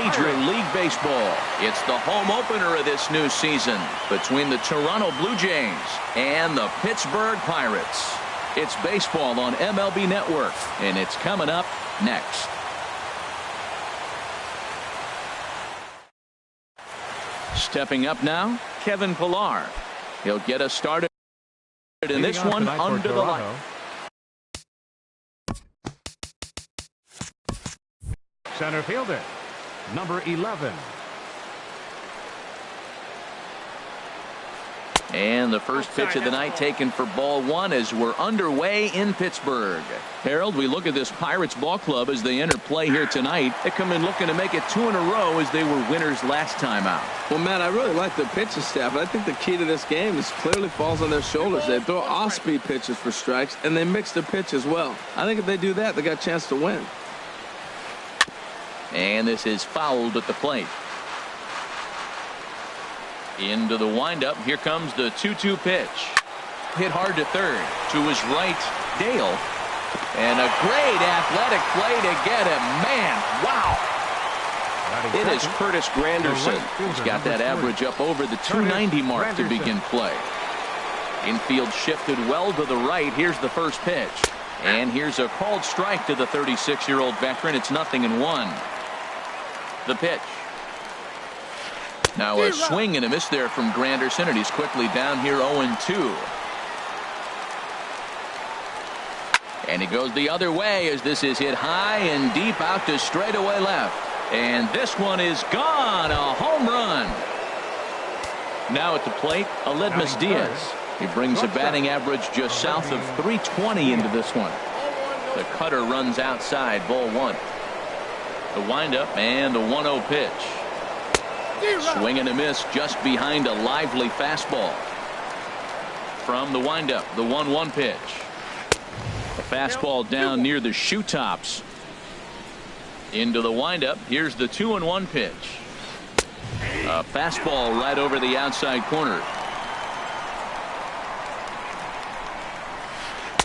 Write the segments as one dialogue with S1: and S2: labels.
S1: Major League Baseball. It's the home opener of this new season between the Toronto Blue Jays and the Pittsburgh Pirates. It's baseball on MLB Network, and it's coming up next. Stepping up now, Kevin Pillar. He'll get us started in this one under the light.
S2: Center fielder, number 11.
S1: And the first pitch of the night taken for ball one as we're underway in Pittsburgh. Harold, we look at this Pirates ball club as they enter play here tonight. They come in looking to make it 2 in a row as they were winners last time out.
S3: Well, Matt, I really like the pitching staff. I think the key to this game is clearly falls on their shoulders. They throw off-speed pitches for strikes, and they mix the pitch as well. I think if they do that, they got a chance to win.
S1: And this is fouled at the plate. Into the windup. Here comes the 2-2 pitch. Hit hard to third. To his right, Dale. And a great athletic play to get him. Man, wow. It is Curtis Granderson. He's got that average up over the 290 mark to begin play. Infield shifted well to the right. Here's the first pitch. And here's a called strike to the 36-year-old veteran. It's 0-1. The pitch. Now a swing and a miss there from Granderson, and he's quickly down here 0-2. And he goes the other way as this is hit high and deep out to straightaway left. And this one is gone. A home run. Now at the plate, Aledmus Diaz. He brings a batting average just south of 320 into this one. The cutter runs outside, ball one. The windup and the 1-0 pitch. Swing and a miss just behind a lively fastball. From the windup, the 1-1 pitch. A fastball down near the shoe tops. Into the windup. Here's the 2-1 pitch. A fastball right over the outside corner.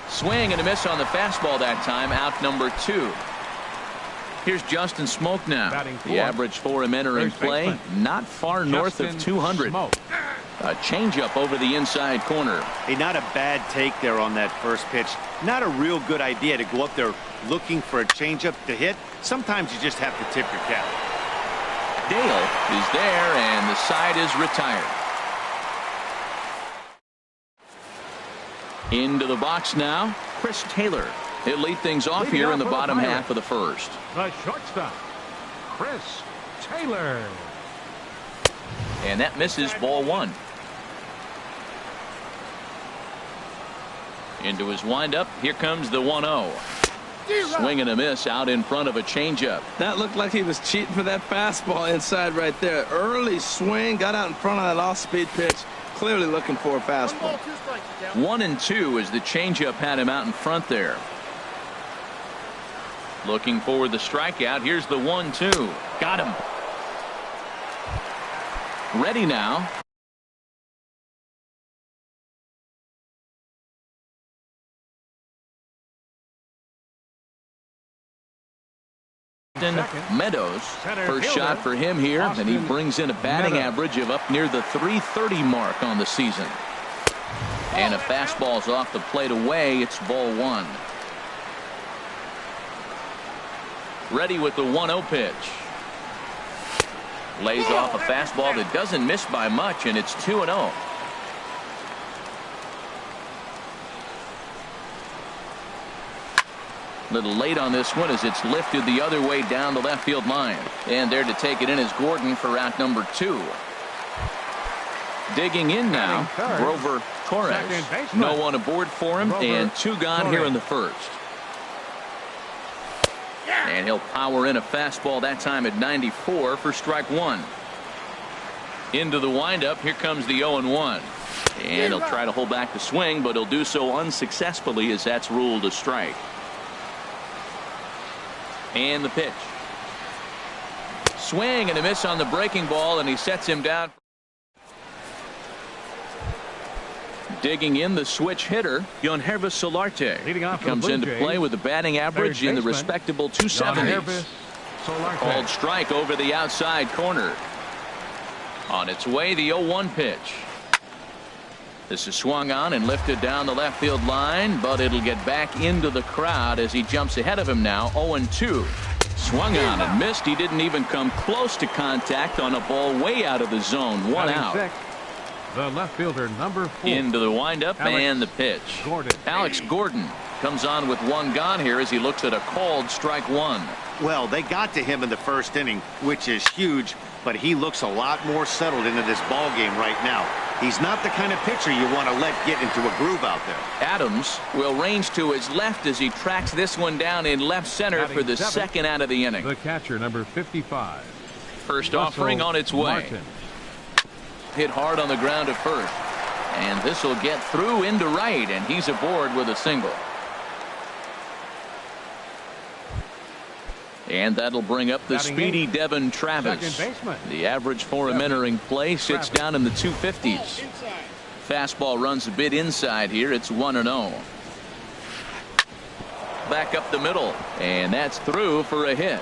S1: Swing and a miss on the fastball that time. Out number 2. Here's Justin Smoke now. The average for him entering play, not far north of 200. A changeup over the inside corner.
S4: Hey, not a bad take there on that first pitch. Not a real good idea to go up there looking for a changeup to hit. Sometimes you just have to tip your cap.
S1: Dale is there, and the side is retired. Into the box now, Chris Taylor. He'll lead things off here in the bottom half of the first.
S2: The shortstop, Chris Taylor.
S1: And that misses, ball one. Into his windup. Here comes the 1-0. Swing and a miss out in front of a changeup.
S3: That looked like he was cheating for that fastball inside right there. Early swing, got out in front of that off-speed pitch. Clearly looking for a fastball.
S1: 1-2 as the changeup had him out in front there. Looking for the strikeout. Here's the 1-2. Got him. Ready now. Meadows. First shot for him here, and he brings in a batting average of up near the 330 mark on the season. And a fastball's off the plate away. It's ball one. Ready with the 1-0 pitch. Lays off a fastball that doesn't miss by much, and it's 2-0. Little late on this one as it's lifted the other way down the left field line. And there to take it in is Gordon for out number 2. Digging in now, Grover Torres. No one aboard for him, and 2 gone here in the first. And he'll power in a fastball that time at 94 for strike 1. Into the windup. Here comes the 0-1. And he'll try to hold back the swing, but he'll do so unsuccessfully as that's ruled a strike. And the pitch. Swing and a miss on the breaking ball, and he sets him down. Digging in, the switch hitter, Venii4503. He comes into play with a batting average in the respectable 270s. Called strike over the outside corner. On its way, the 0-1 pitch. This is swung on and lifted down the left field line, but it'll get back into the crowd as he jumps ahead of him now. 0-2. Swung on and missed. He didn't even come close to contact on a ball way out of the zone. One out.
S2: The left fielder, number 4.
S1: Into the windup and the pitch. Alex Gordon comes on with one gone here as he looks at a called strike one.
S4: Well, they got to him in the first inning, which is huge, but he looks a lot more settled into this ball game right now. He's not the kind of pitcher you want to let get into a groove out there.
S1: Adams will range to his left as he tracks this one down in left center for the second out of the inning.
S2: The catcher, number 55.
S1: First offering on its way.
S2: Martin.
S1: Hit hard on the ground at first. And this will get through into right, and he's aboard with a single. And that'll bring up the speedy Devin Travis. The average for him entering play sits down in the 250s. Fastball runs a bit inside here. It's 1-0. Back up the middle, and that's through for a hit.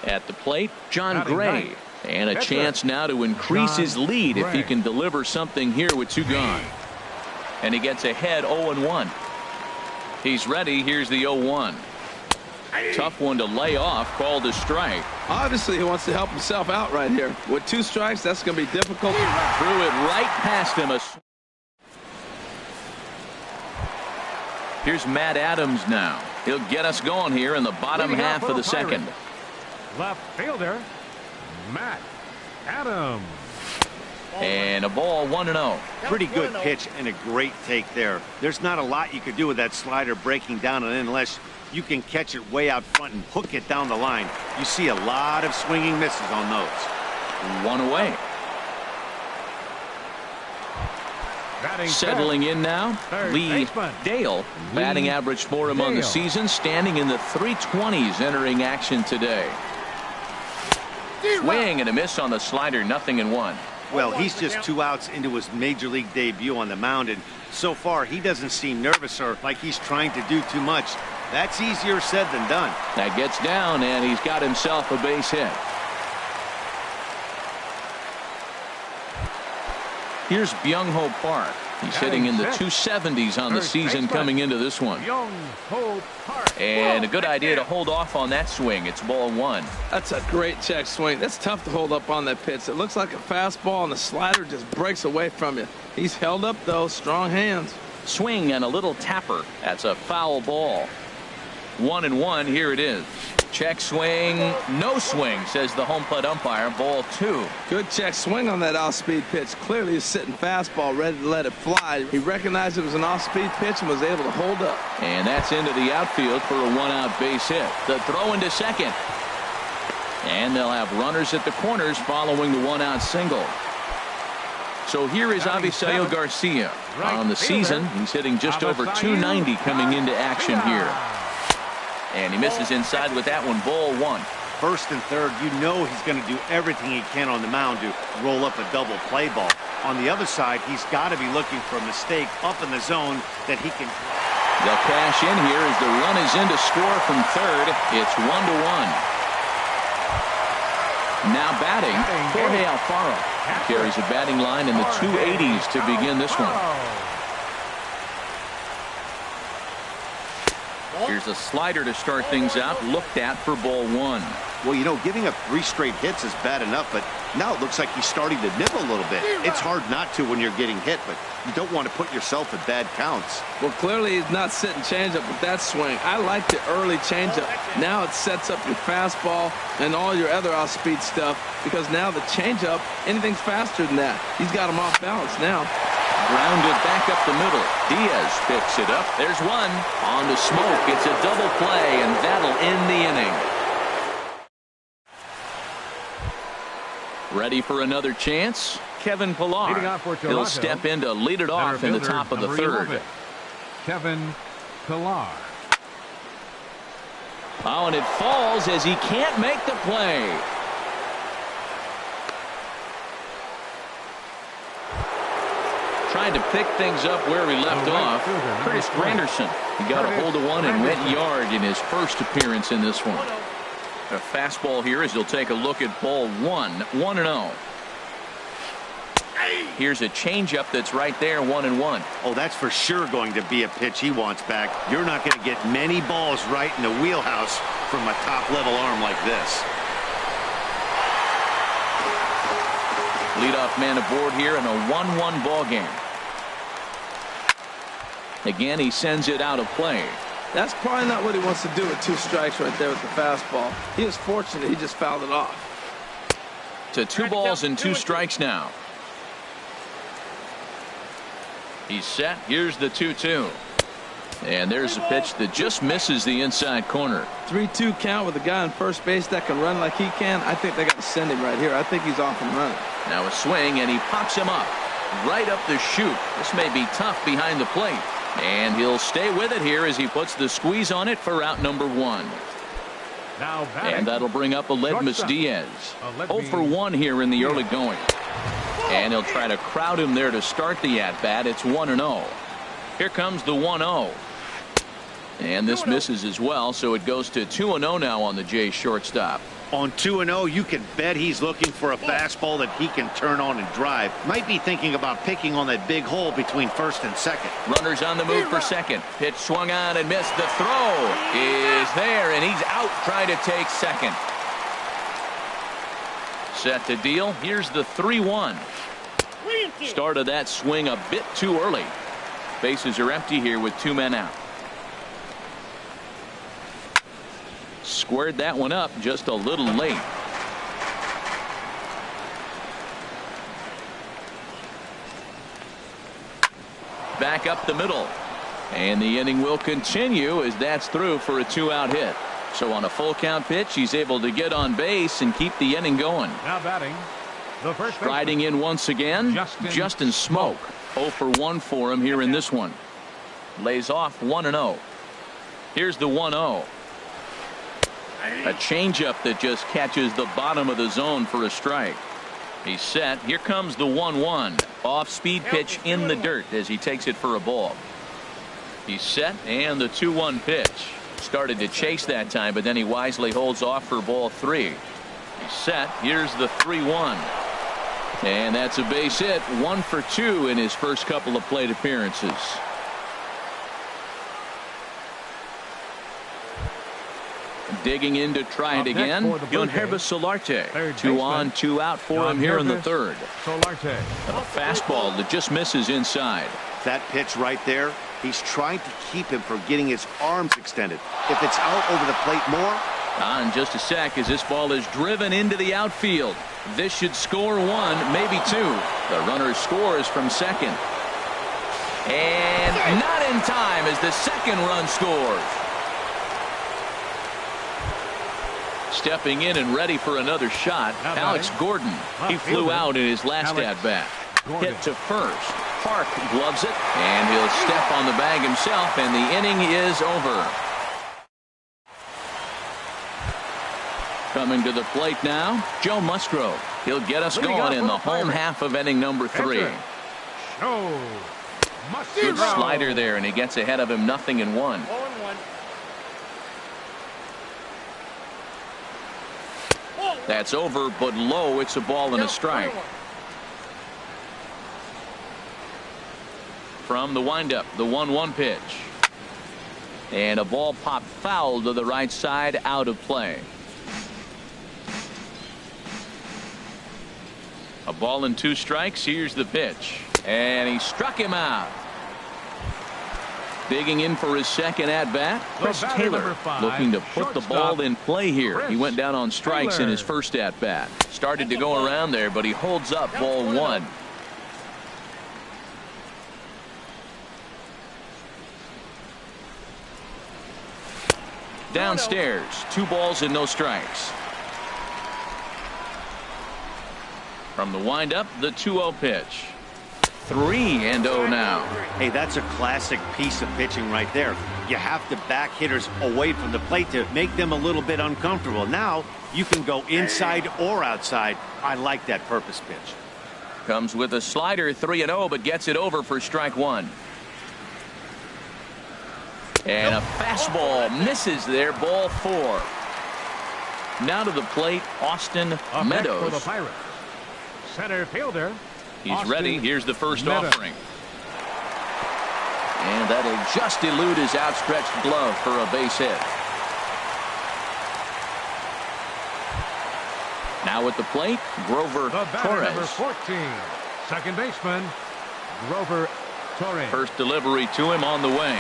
S1: At the plate, John Gray. And a chance now to increase his lead if he can deliver something here with two gone. And he gets ahead 0-1. He's ready. Here's the 0-1. Tough one to lay off, called a strike.
S3: Obviously, he wants to help himself out right here. With 2 strikes, that's going to be difficult.
S1: Threw it right past him. Here's Matt Adams now. He'll get us going here in the bottom half of the second.
S2: Left fielder, Matt Adams.
S1: And a ball 1-0.
S4: Pretty good pitch and a great take there. There's not a lot you could do with that slider breaking down and in unless you can catch it way out front and hook it down the line. You see a lot of swinging misses on those.
S1: One away. Settling in now, Lee Dale. Batting average for him on the season standing in the 320s entering action today. Swing and a miss on the slider, 0-1.
S4: Well, he's just 2 outs into his major league debut on the mound, and so far he doesn't seem nervous or like he's trying to do too much. That's easier said than done.
S1: That gets down, and he's got himself a base hit. Here's Byung-Ho Park. He's hitting in the 270s on the season coming into this one. And a good idea to hold off on that swing. It's ball 1.
S3: That's a great check swing. That's tough to hold up on that pitch. It looks like a fastball, and the slider just breaks away from you. He's held up, though. Strong hands.
S1: Swing and a little tapper. That's a foul ball. 1-1. Here it is. Check swing, no swing, says the home plate umpire. Ball 2.
S3: Good check swing on that off-speed pitch. Clearly he's sitting fastball, ready to let it fly. He recognized it was an off-speed pitch and was able to hold up.
S1: And that's into the outfield for a 1-out base hit. The throw into second. And they'll have runners at the corners following the 1-out single. So here is Avisail Garcia. On the season, he's hitting just over 290 coming into action here. And he misses inside with that one. Ball 1.
S4: First and third, you know he's going to do everything he can on the mound to roll up a double play ball. On the other side, he's got to be looking for a mistake up in the zone that he can.
S1: They'll cash in here as the run is in to score from third. It's 1-1. Now batting, Jorge Alfaro. Carries a batting line in the 280s to begin this one. Here's a slider to start things out, looked at for ball 1.
S4: Well, you know, giving up 3 straight hits is bad enough, but now it looks like he's starting to nibble a little bit. It's hard not to when you're getting hit, but you don't want to put yourself at bad counts.
S3: Well, clearly he's not sitting changeup with that swing. I like the early changeup. Now it sets up your fastball and all your other off-speed stuff because now the changeup, anything's faster than that. He's got him off balance now.
S1: Grounded back up the middle. Diaz picks it up. There's one. On to Smoke. It's a double play, and that'll end the inning. Ready for another chance? Kevin Pillar. He'll step in to lead it off in the top of the third.
S2: 11, Kevin Pillar.
S1: Oh, and it falls as he can't make the play. Tried to pick things up where he left off. Curtis Granderson. He got a hold of one and went yard in his first appearance in this one. A fastball here as he'll take a look at ball 1-0. Here's a changeup that's right there, 1-1.
S4: Oh, that's for sure going to be a pitch he wants back. You're not going to get many balls right in the wheelhouse from a top-level arm like this.
S1: Leadoff man aboard here in a 1-1 ball game. Again, he sends it out of play.
S3: That's probably not what he wants to do with 2 strikes right there with the fastball. He was fortunate he just fouled it off.
S1: To 2 balls and 2 strikes now. He's set. Here's the 2-2. And there's a pitch that just misses the inside corner.
S3: 3-2 count with a guy on first base that can run like he can. I think they got to send him right here. I think he's off and running.
S1: Now a swing, and he pops him up. Right up the chute. This may be tough behind the plate. And he'll stay with it here as he puts the squeeze on it for out number 1.
S2: Now
S1: and that'll bring up Aledmus Diaz. 0 for 1 here in the early going. And he'll try to crowd him there to start the at-bat. It's 1-0. Here comes the 1-0. And this misses as well, so it goes to 2-0 now on the Jays shortstop.
S4: On 2-0, you can bet he's looking for a fastball that he can turn on and drive. Might be thinking about picking on that big hole between first and second.
S1: Runners on the move for second. Pitch swung on and missed. The throw is there, and he's out trying to take second. Set to deal. Here's the 3-1. Started that swing a bit too early. Bases are empty here with 2 men out. Squared that one up just a little late. Back up the middle. And the inning will continue as that's through for a 2-out hit. So on a full count pitch, he's able to get on base and keep the inning going.
S2: Now batting, the first
S1: Striding in once again, Justin Smoak. 0 for 1 for him here in this one. Lays off 1-0. Here's the 1-0. A changeup that just catches the bottom of the zone for a strike. He's set. Here comes the 1-1. Off-speed pitch in the dirt as he takes it for a ball. He's set, and the 2-1 pitch. Started to chase that time, but then he wisely holds off for ball 3. He's set. Here's the 3-1. And that's a base hit. 1 for 2 in his first couple of plate appearances. Digging in to try it again. Yonherba Solarte. 2 on, 2 out for him here in the third.
S2: Solarte.
S1: A fastball that just misses inside.
S4: That pitch right there, he's trying to keep him from getting his arms extended. If it's out over the plate more.
S1: In just a sec as this ball is driven into the outfield. This should score 1, maybe 2. The runner scores from second. And not in time as the second run scores. Stepping in and ready for another shot, Alex Gordon. He flew out in his last at-bat. Hit to first. Park gloves it, and he'll step on the bag himself, and the inning is over. Coming to the plate now, Joe Musgrove. He'll get us going in the home half of inning number 3. Good slider there, and he gets ahead of him 0-1. That's over, but low. It's a ball and a strike. From the windup, the 1-1 pitch. And a ball popped foul to the right side, out of play. A ball and 2 strikes. Here's the pitch. And he struck him out. Digging in for his second at-bat, Chris Taylor, looking to put the ball in play here. He went down on strikes in his first at-bat. Started to go around there, but he holds up ball 1. Downstairs, 2 balls and no strikes. From the windup, the 2-0 pitch. 3-0 now.
S4: Hey, that's a classic piece of pitching right there. You have to back hitters away from the plate to make them a little bit uncomfortable. Now you can go inside or outside. I like that purpose pitch.
S1: Comes with a slider, 3-0, but gets it over for strike one. And a fastball misses there, ball 4. Now to the plate, Austin Meadows.
S2: For the Pirates. Center fielder.
S1: He's
S2: Austin
S1: ready. Here's the first
S2: Meadows.
S1: offering. And that'll just elude his outstretched glove for a base hit. Now at the plate, Grover
S2: The batter,
S1: Torres.
S2: number 14. Second baseman, Grover Torres.
S1: First delivery to him on the way.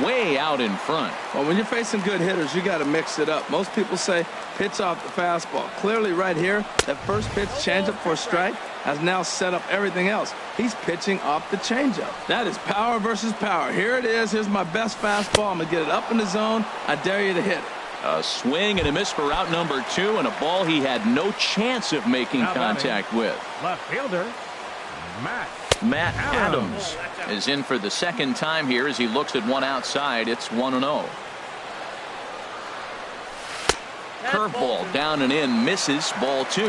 S1: Way out in front.
S3: Well, when you're facing good hitters, you got to mix it up. Most people say pitch off the fastball. Clearly right here, that first pitch changeup for a strike has now set up everything else. He's pitching off the changeup. That is power versus power. Here it is. Here's my best fastball. I'm going to get it up in the zone. I dare you to hit it.
S1: A swing and a miss for out number 2, and a ball he had no chance of making contact with.
S2: Left fielder,
S1: Matt Adams is in for the second time here as he looks at one outside. It's 1-0. Curveball down and in, misses, ball 2.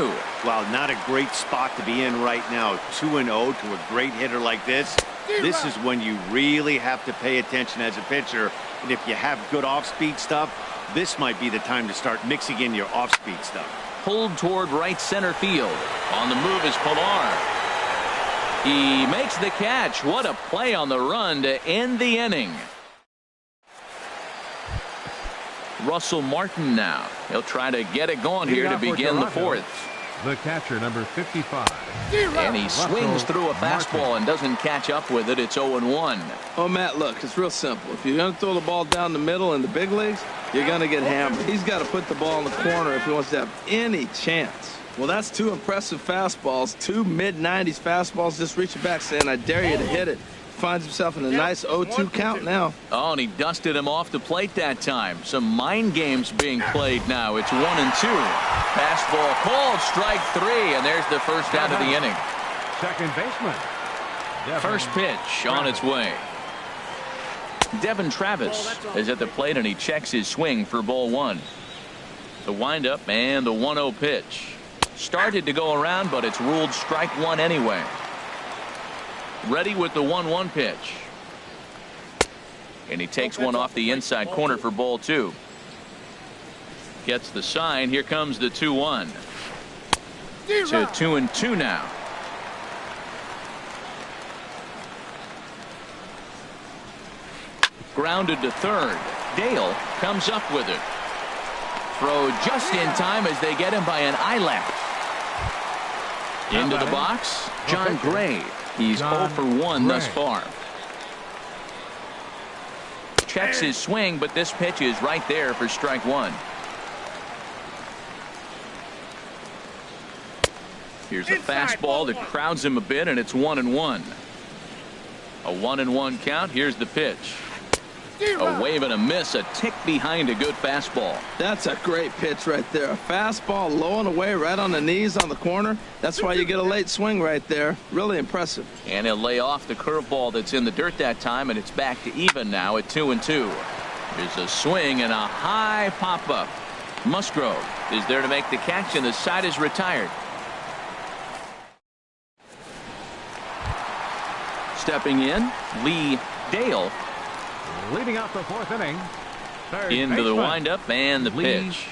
S4: Well, not a great spot to be in right now. 2-0 to a great hitter like this. This is when you really have to pay attention as a pitcher. And if you have good off-speed stuff, this might be the time to start mixing in your off-speed stuff.
S1: Pulled toward right center field. On the move is Pilar. He makes the catch. What a play on the run to end the inning. Russell Martin now. He'll try to get it going here to begin the 4th.
S2: The catcher, number 55.
S1: And he swings through a fastball and doesn't catch up with it. It's 0-1.
S3: Oh, Matt, look, it's real simple. If you're going to throw the ball down the middle in the big leagues, you're going to get hammered. He's got to put the ball in the corner if he wants to have any chance. Well, that's 2 impressive fastballs, 2 mid-90s fastballs just reaching back saying, I dare you to hit it. Finds himself in a nice 0-2 count now.
S1: Oh, and he dusted him off the plate that time. Some mind games being played now. It's 1-2. Fastball called, strike 3, and there's the first out of the inning.
S2: Second baseman.
S1: First pitch on its way. Devin Travis is at the plate, and he checks his swing for ball 1. The windup and the 1-0 pitch. Started to go around, but it's ruled strike 1 anyway. Ready with the 1-1 pitch. And he takes one off the inside corner for ball 2. Gets the sign. Here comes the 2-1. To 2-2 now. Grounded to third. Dale comes up with it. Throw just in time as they get him by an eye-left. Into the box, John Gray. He's 0 for 1 thus far. Checks his swing, but this pitch is right there for strike 1. Here's a fastball that crowds him a bit, and it's 1-1. A 1-1 count. Here's the pitch. A wave and a miss, a tick behind a good fastball.
S3: That's a great pitch right there. A fastball low and away right on the knees on the corner. That's why you get a late swing right there. Really impressive.
S1: And he'll lay off the curveball that's in the dirt that time, and it's back to even now at 2-2. There's a swing and a high pop-up. Musgrove is there to make the catch, and the side is retired. Stepping in, Lee Dale.
S2: Leading out the 4th inning. Third
S1: Into the
S2: baseman,
S1: windup and the pitch.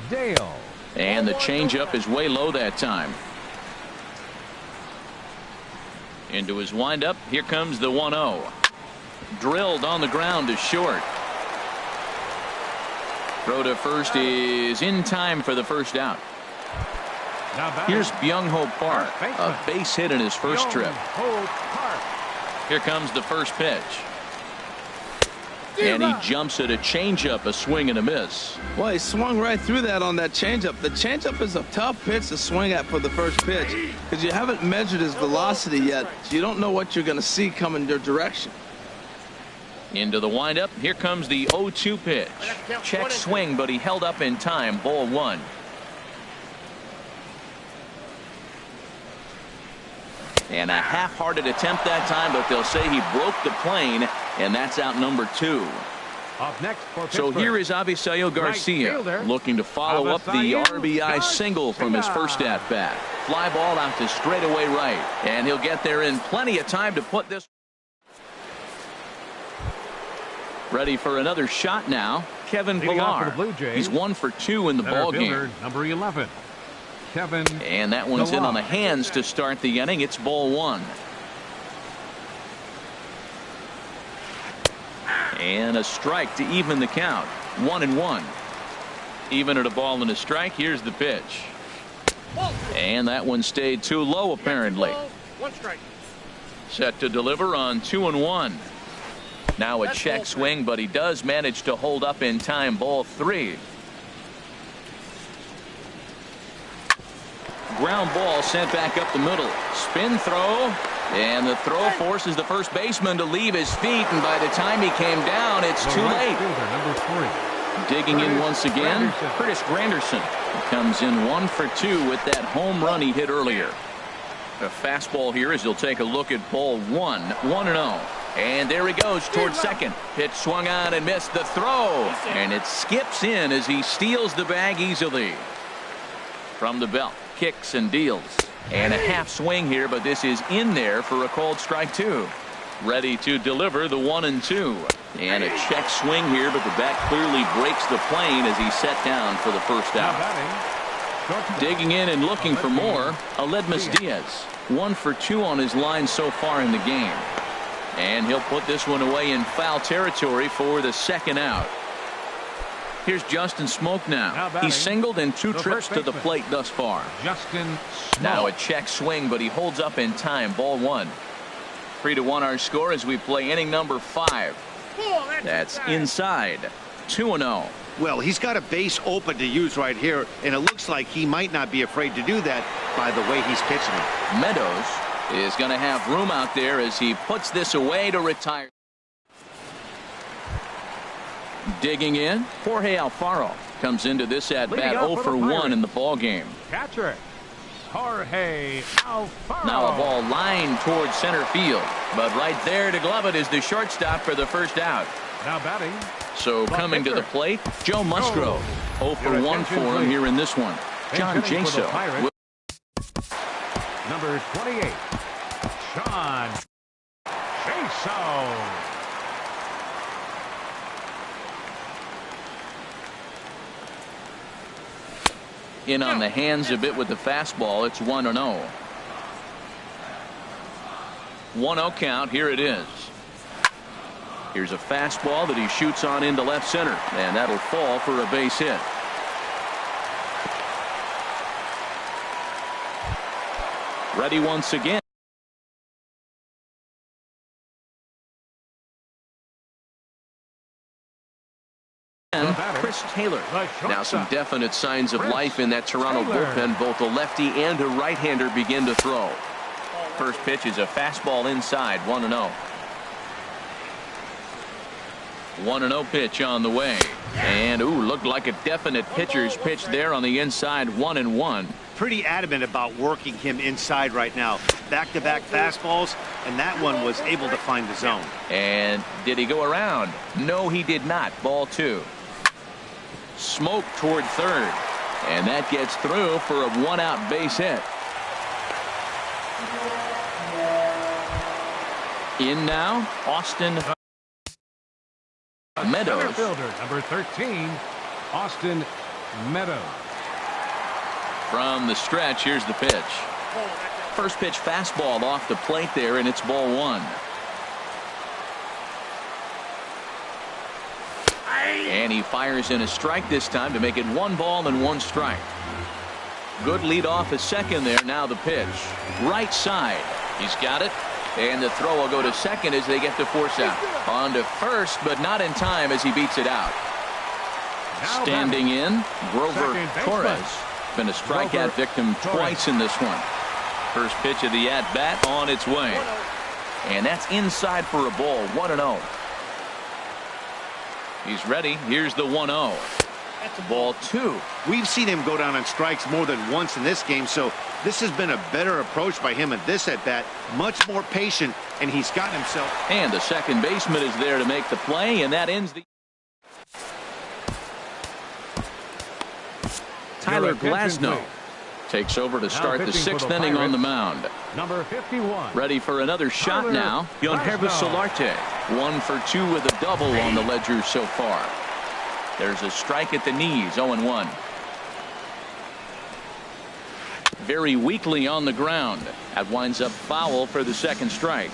S2: Dale.
S1: And the changeup is way low that time. Into his windup. Here comes the 1-0. Drilled on the ground to short. Throw to first is in time for the first out. Here's Byung-Ho Park, a base hit in his first trip. Here comes the first pitch. And he jumps at a changeup, a swing and a miss.
S3: Well, he swung right through that on that changeup. The changeup is a tough pitch to swing at for the first pitch because you haven't measured his velocity yet, so you don't know what you're going to see coming your direction.
S1: Into the windup. Here comes the 0-2 pitch. Check swing, but he held up in time. Ball 1. And a half-hearted attempt that time, but they'll say he broke the plane, and that's out number 2.
S2: Up next for
S1: So
S2: Pittsburgh.
S1: here is Avisail Garcia
S2: fielder,
S1: looking to follow up the
S2: Avisail
S1: RBI single from his first at-bat. Fly ball out to straightaway right. And he'll get there in plenty of time to put this. Ready for another shot now. Kevin
S2: Leading off for the
S1: Pillar.
S2: Blue Jays,
S1: He's 1 for 2 in the
S2: center
S1: ball
S2: fielder,
S1: game.
S2: number 11, Kevin.
S1: And that one's in on the
S2: Pillar.
S1: hands to start the inning. It's ball 1. And a strike to even the count. 1-1. Even at a ball and a strike. Here's the pitch. And that one stayed too low apparently.
S5: One strike.
S1: Set to deliver on 2-1. Now a check swing, but he does manage to hold up in time. Ball 3. Ground ball sent back up the middle. Spin throw. And the throw forces the first baseman to leave his feet. And by the time he came down, it's
S2: The
S1: too
S2: right
S1: late.
S2: fielder, number 3.
S1: Digging in once again,
S2: Granderson.
S1: Curtis Granderson. He comes in 1 for 2 with that home run he hit earlier. A fastball here as he'll take a look at ball 1. 1-0. And there he goes towards second. Pitch swung on and missed the throw. And it skips in as he steals the bag easily. From the belt, kicks and deals. And a half swing here, but this is in there for a called strike 2. Ready to deliver the 1-2. And a check swing here, but the bat clearly breaks the plane as he's set down for the first
S2: Now
S1: out.
S2: batting, shortstop,
S1: Digging in and looking for more, Aledmus Diaz. 1 for 2 on his line so far in the game. And he'll put this one away in foul territory for the second out. Here's Justin Smoke now.
S2: batting,
S1: He's singled in 2
S2: the
S1: trips
S2: first
S1: to the
S2: baseman.
S1: plate thus far.
S2: Justin Smoke.
S1: Now a check swing, but he holds up in time. Ball 1. 3-1 our score as we play inning number 5. That's inside. 2-0.
S4: Well, he's got a base open to use right here, and it looks like he might not be afraid to do that by the way he's pitching it.
S1: Meadows is going to have room out there as he puts this away to retire. Digging in, Jorge Alfaro comes into this at bat 0 for 1 in the ball game.
S2: Catcher, Jorge Alfaro.
S1: Now a ball lined towards center field, but right there to glove it is the shortstop for the first out.
S2: Now batting,
S1: So coming to the plate, Joe Musgrove. 0 for
S2: Your
S1: 1
S2: attention,
S1: for him
S2: please.
S1: here in this one. John
S2: hitting for the
S1: Jaso.
S2: Pirates, number 28, John Jaso.
S1: In on the hands a bit with the fastball. It's 1-0. 1-0 count. Here it is. Here's a fastball that he shoots on into left center, and that'll fall for a base hit. Ready once again. Chris Taylor. Now some definite signs of life in that Toronto bullpen. Both a lefty and a right-hander begin to throw. First pitch is a fastball inside. 1-0. 1-0 pitch on the way. And looked like a definite pitcher's pitch there on the inside. 1-1.
S4: Pretty adamant about working him inside right now. Back-to-back fastballs, and that one was able to find the zone.
S1: And did he go around? No, he did not. Ball 2. Smoke toward third. And that gets through for a 1-out base hit. In now, Austin Meadows.
S2: Center fielder, number 13, Austin Meadows.
S1: From the stretch, here's the pitch. First pitch fastball off the plate there, and it's ball 1. And he fires in a strike this time to make it 1 ball and 1 strike. Good lead off at second there. Now the pitch. Right side. He's got it. And the throw will go to second as they get the force out. On to first, but not in time as he beats it out.
S2: Now
S1: Standing in, Grover
S2: second baseman.
S1: Torres. Been a strikeout
S2: Grover
S1: victim twice in this one. First pitch of the at-bat on its way. And that's inside for a ball. 1-0. He's ready. Here's the 1-0. Ball 2.
S4: We've seen him go down on strikes more than once in this game, so this has been a better approach by him at this at-bat. Much more patient, and he's gotten himself.
S1: And the second baseman is there to make the play, and that ends the Tyler
S2: attention,
S1: Glasnow
S2: please.
S1: takes over to start the
S2: pitching for
S1: sixth
S2: the
S1: inning on the
S2: Pirates,
S1: mound.
S2: Number 51.
S1: Ready for another shot
S2: Tyler
S1: now. Yonhervis
S2: Glasnow.
S1: Solarte, 1 for 2 with a double on the ledger so far. There's a strike at the knees, 0-1. Very weakly on the ground. That winds up foul for the second strike.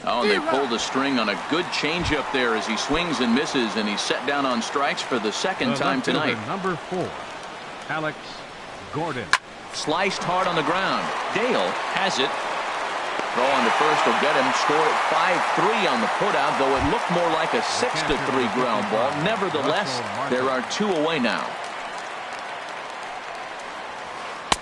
S1: Oh, and they pulled a string on a good changeup there as he swings and misses, and he's set down on strikes for the second time tonight.
S2: Number 4, Alex Gordon.
S1: Sliced hard on the ground. Dale has it. Throw on to first will get him. Scored at 5-3 on the putout, though it looked more like a 6-3 ground ball. Nevertheless, there are 2 away now.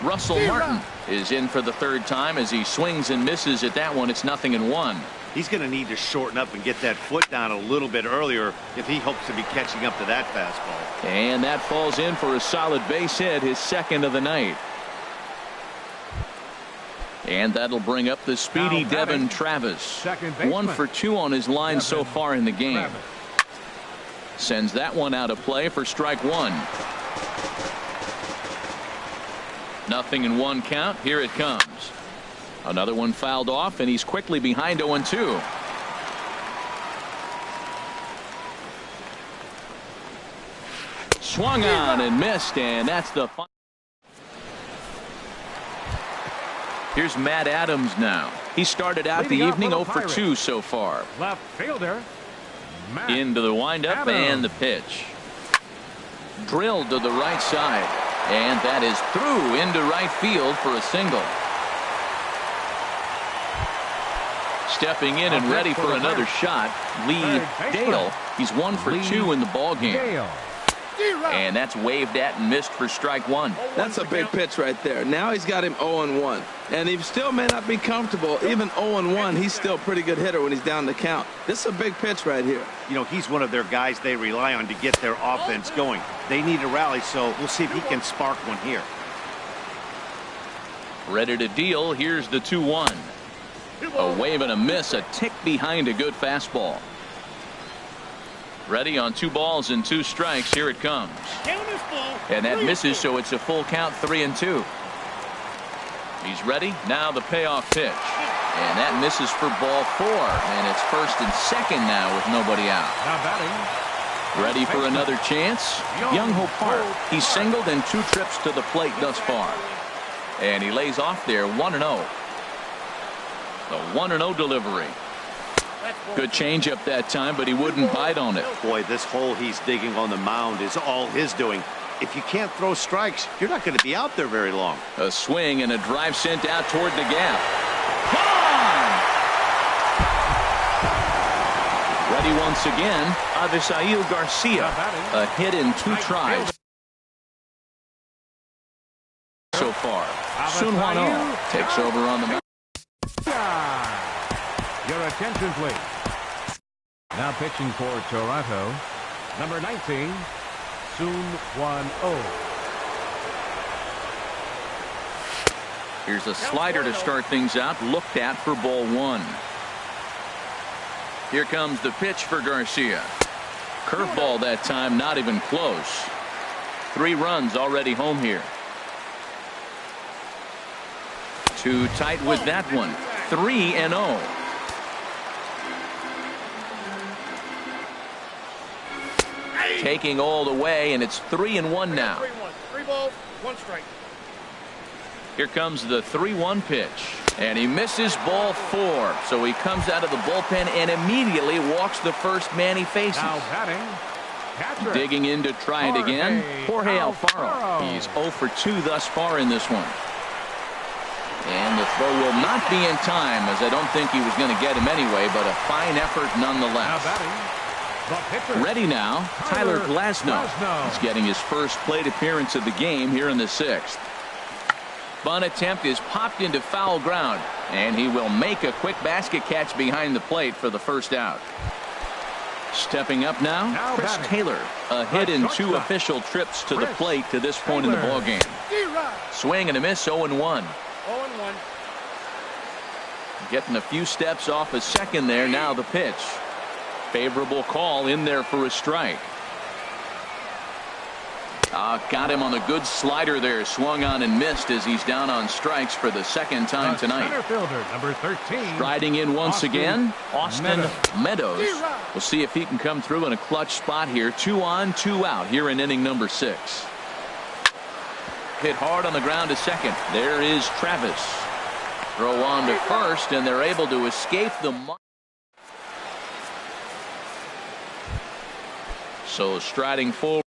S1: Russell Martin is in for the third time as he swings and misses at that one. It's 0-1.
S4: He's going to need to shorten up and get that foot down a little bit earlier if he hopes to be catching up to that fastball.
S1: And that falls in for a solid base hit, his second of the night. And that'll bring up the speedy Devin Travis. 1 for 2 on his line so far in the game. Sends that one out of play for strike 1. 0-1 count. Here it comes. Another one fouled off, and he's quickly behind 0-2. Swung on and missed, and that's the final. Here's Matt Adams now. He started out the evening 0 for 2 so far.
S2: Left fielder. Matt
S1: Into the windup
S2: Adams.
S1: and the pitch. Drilled to the right side. And that is through into right field for a single. Stepping in and ready for another shot, Lee Dale. He's 1 for 2 in the ball game.
S2: Dale.
S1: And that's waved at and missed for strike 1.
S3: That's a big pitch right there. Now he's got him 0-1. And he still may not be comfortable. Even 0-1, he's still a pretty good hitter when he's down the count. This is a big pitch right here.
S4: You know, he's one of their guys they rely on to get their offense going. They need a rally, so we'll see if he can spark one here.
S1: Ready to deal. Here's the 2-1. A wave and a miss, a tick behind a good fastball. Ready on 2 balls and 2 strikes. Here it comes. And that misses, so it's a full count, 3-2. He's ready. Now the payoff pitch. And that misses for ball 4. And it's first and second now with nobody out.
S2: Now batting.
S1: Ready for another chance. Young-Ho Park. He's singled in 2 trips to the plate thus far. And he lays off there 1-0. The 1-0 delivery. Good changeup that time, but he wouldn't bite on it.
S4: Boy, this hole he's digging on the mound is all his doing. If you can't throw strikes, you're not going to be out there very long.
S1: A swing and a drive sent out toward the gap. Gone! Ready once again, Avisail Garcia. A hit in 2 tries so far. Sun Hwan-Oh takes over on the mound.
S2: Your attention, please. Now pitching for Toronto, number 19, Sun Hwan-Oh.
S1: Here's a slider to start things out, looked at for ball 1. Here comes the pitch for Garcia. Curveball that time, not even close. 3 runs already home here. Too tight with that one. 3-0. Taking all the way, and it's 3-1 now.
S5: 3 balls, 1 strike.
S1: Here comes the 3-1 pitch, and he misses ball 4. So he comes out of the bullpen and immediately walks the first man he faces.
S2: Now batting, catcher.
S1: Digging in to try it again, Jorge Alfaro. He's 0 for 2 thus far in this one. And the throw will not be in time, as I don't think he was going to get him anyway, but a fine effort nonetheless.
S2: Now batting, the pitcher.
S1: Ready now, Tyler Glasnow. He's getting his first plate appearance of the game here in the 6th. Bunt attempt is popped into foul ground, and he will make a quick basket catch behind the plate for the first out. Stepping up now, Chris Taylor. A hit in 2 official trips to the plate to this point in the ball game. Swing and a miss, 0-1.
S5: 0-1.
S1: Getting a few steps off a second there. Now the pitch. Favorable call in there for a strike. Got him on the good slider there. Swung on and missed as he's down on strikes for the second time tonight.
S2: Center fielder, number 13.
S1: Striding in once again, Austin Meadows.
S5: Meadows.
S1: We'll see if he can come through in a clutch spot here. 2 on, 2 out here in inning number 6. Hit hard on the ground to second. There is Travis. Throw on to first, and they're able to escape the. So striding forward.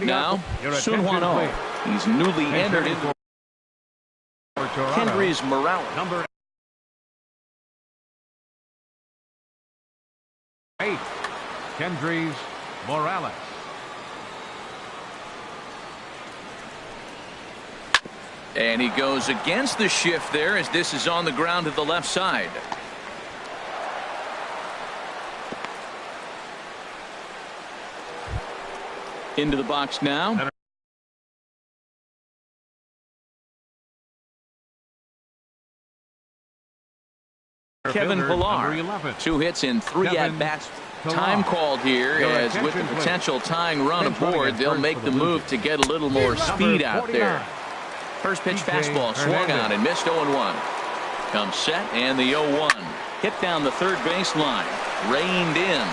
S1: Now, Sun Hwan-Oh. He's newly entered into Kendrys Morales.
S2: Number 8, Kendrys Morales.
S1: And he goes against the shift there as this is on the ground to the left side. Into the box now. Kevin Pillar, 2 hits in 3 at-bats. Time called here as with the potential tying run aboard, they'll make the move to get a little more speed out there. First pitch fastball swung on and missed 0-1. Comes set and the 0-1. Hit down the third baseline. Reined in.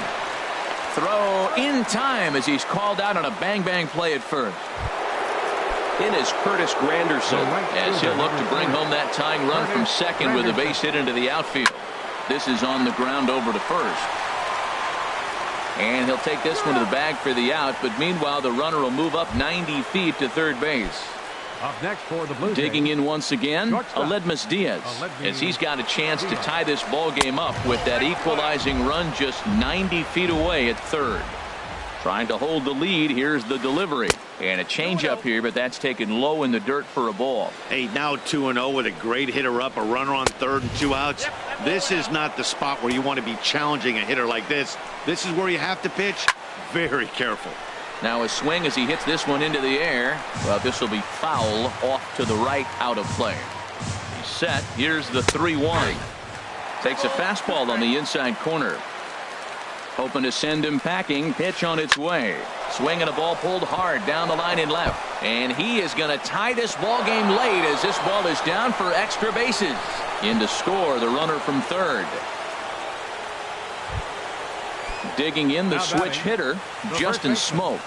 S1: Throw in time as he's called out on a bang-bang play at first. In is Curtis Granderson as he'll look to bring home that tying run from second with a base hit into the outfield. This is on the ground over to first. And he'll take this one to the bag for the out, but meanwhile the runner will move up 90 feet to third base.
S2: Up next for the Blue
S1: Digging
S2: Jays,
S1: in once again,
S2: shortstop,
S1: Aledmus Diaz, as he's got a chance to tie this ball game up with that equalizing run just 90 feet away at third. Trying to hold the lead. Here's the delivery. And a changeup here, but that's taken low in the dirt for a ball.
S4: Hey, now 2-0 with a great hitter up, a runner on third and 2 outs. This is not the spot where you want to be challenging a hitter like this. This is where you have to pitch very careful.
S1: Now a swing as he hits this one into the air. Well, this will be foul off to the right, out of play. He's set. Here's the 3-1. Takes a fastball on the inside corner. Hoping to send him packing. Pitch on its way. Swing and a ball pulled hard down the line and left. And he is going to tie this ball game late as this ball is down for extra bases. In to score the runner from third. Digging in the switch hitter, Justin Smoke.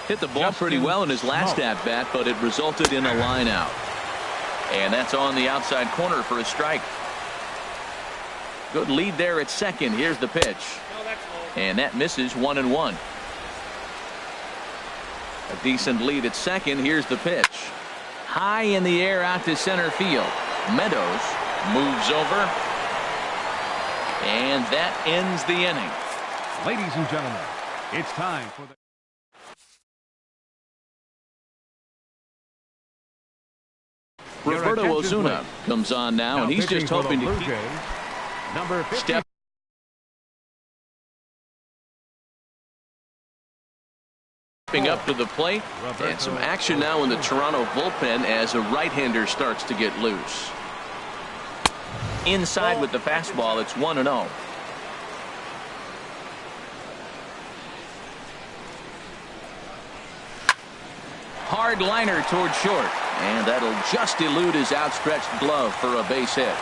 S1: Hit the ball pretty well in his last at-bat, but it resulted in a line out. And that's on the outside corner for a strike. Good lead there at second. Here's the pitch. And that misses 1-1. A decent lead at second. Here's the pitch. High in the air out to center field. Meadows moves over. And that ends the inning.
S2: Ladies and gentlemen, it's time for the
S1: Roberto Ozuna comes on now, and he's just hoping to keep
S2: number 50.
S1: Stepping up to the plate, and some action now in the Toronto bullpen as a right-hander starts to get loose. Inside with the fastball, it's 1-0. Hard liner toward short, and that'll just elude his outstretched glove for a base hit.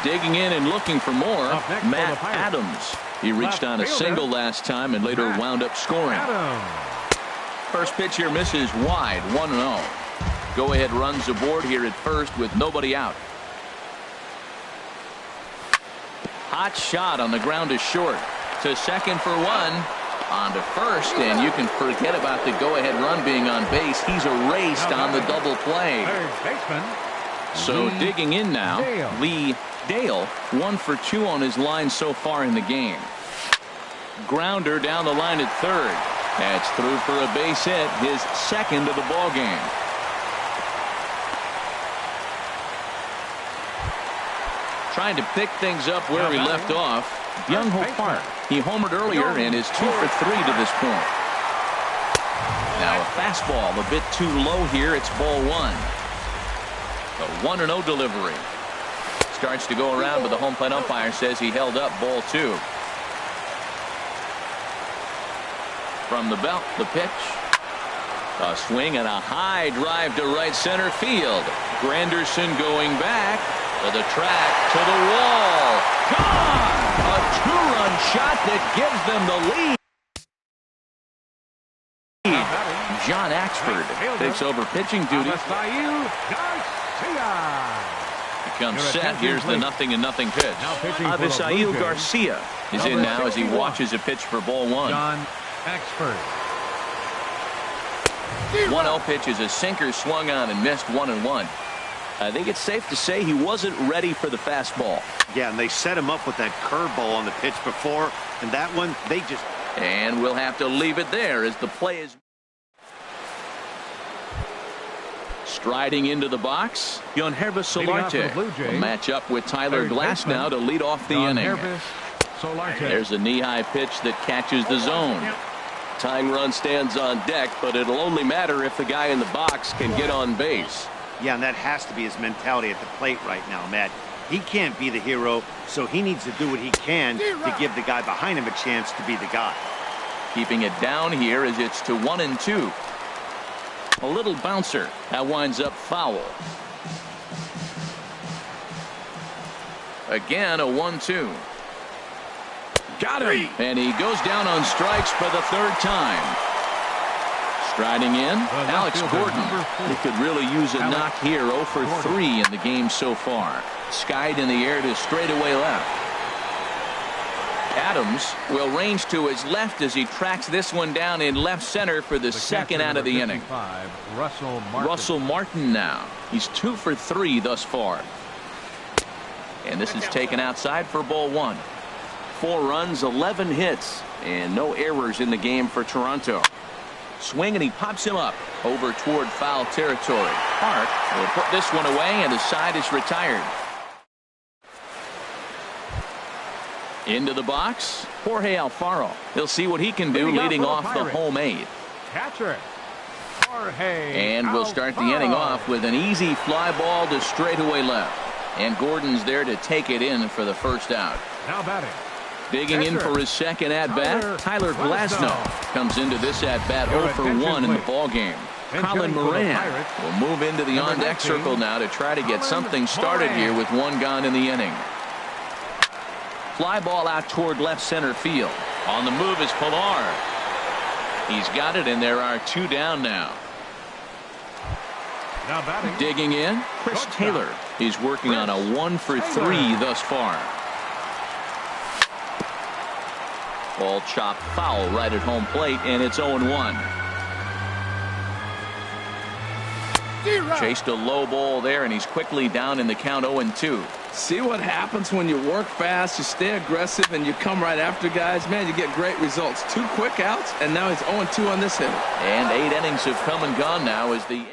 S1: Digging in and looking for more, Matt Adams. He reached on a single last time and later wound up scoring. First pitch here misses wide, 1-0. Go-ahead runs aboard here at first with nobody out. Hot shot on the ground to short. To second for one. On to first, and you can forget about the go-ahead run being on base. He's erased on the double play.
S2: Third baseman.
S1: So digging in now, Lee Dale, 1 for 2 on his line so far in the game. Grounder down the line at third. That's through for a base hit, his second of the ball game. Trying to pick things up where he left off. Young Ho Park. He homered earlier and is 2 for 3 to this point. Now a fastball a bit too low here. It's ball one. The 1-0 delivery. Starts to go around, but the home plate umpire says he held up ball two. From the belt, the pitch. A swing and a high drive to right center field. Granderson going back to the track, to the wall. Gone! A two-run shot that gives them the lead. John Axford takes over pitching duty. Becomes set. Here's the 0-0 pitch. Avisail Garcia is in now as he watches a pitch for ball one.
S2: John Axford.
S1: 1-0 pitch is a sinker swung on and missed 1-1. I think it's safe to say he wasn't ready for the fastball.
S4: Yeah, and they set him up with that curveball on the pitch before, and that one, they just...
S1: And we'll have to leave it there as the play is... Striding into the box, Yonhervis Solarte will match up with Tyler Glass now to lead off the inning. There's a knee-high pitch that catches the zone. Tying run stands on deck, but it'll only matter if the guy in the box can get on base.
S4: Yeah, and that has to be his mentality at the plate right now, Matt. He can't be the hero, so he needs to do what he can to give the guy behind him a chance to be the guy.
S1: Keeping it down here as it's to 1-2. A little bouncer. That winds up foul. Again, a 1-2. Got him. And he goes down on strikes for the third time. Striding in, Alex Gordon. He could really use a knock here. 0 for 3 in the game so far. Skied in the air to straightaway left. Adams will range to his left as he tracks this one down in left center for the second out of the inning. Russell Martin now. He's 2 for 3 thus far. And this is taken outside for ball one. 4 runs, 11 hits, and no errors in the game for Toronto. Swing, and he pops him up over toward foul territory. Park will put this one away, and the side is retired. Into the box, Jorge Alfaro. He'll see what he can do leading off the home 8.
S2: Catcher, Jorge
S1: And we'll start the inning off with an easy fly ball to straightaway left. And Gordon's there to take it in for the first out.
S2: Now batting.
S1: Digging in for his second at-bat, Tyler Glasnow comes into this at-bat 0 for 1 in the ballgame. Colin Moran will move into the on-deck circle now to try to get something started here with 1 gone in the inning. Fly ball out toward left center field. On the move is Pilar. He's got it, and there are 2 down now.
S2: Now batting.
S1: Digging in, Chris Taylor. He's working on a 1 for 3 thus far. Ball chopped foul right at home plate, and it's 0-1. Chased a low ball there, and he's quickly down in the count 0-2.
S3: See what happens when you work fast, you stay aggressive, and you come right after guys. Man, you get great results. 2 quick outs, and now he's 0-2 on this hitter.
S1: And 8 innings have come and gone now as the...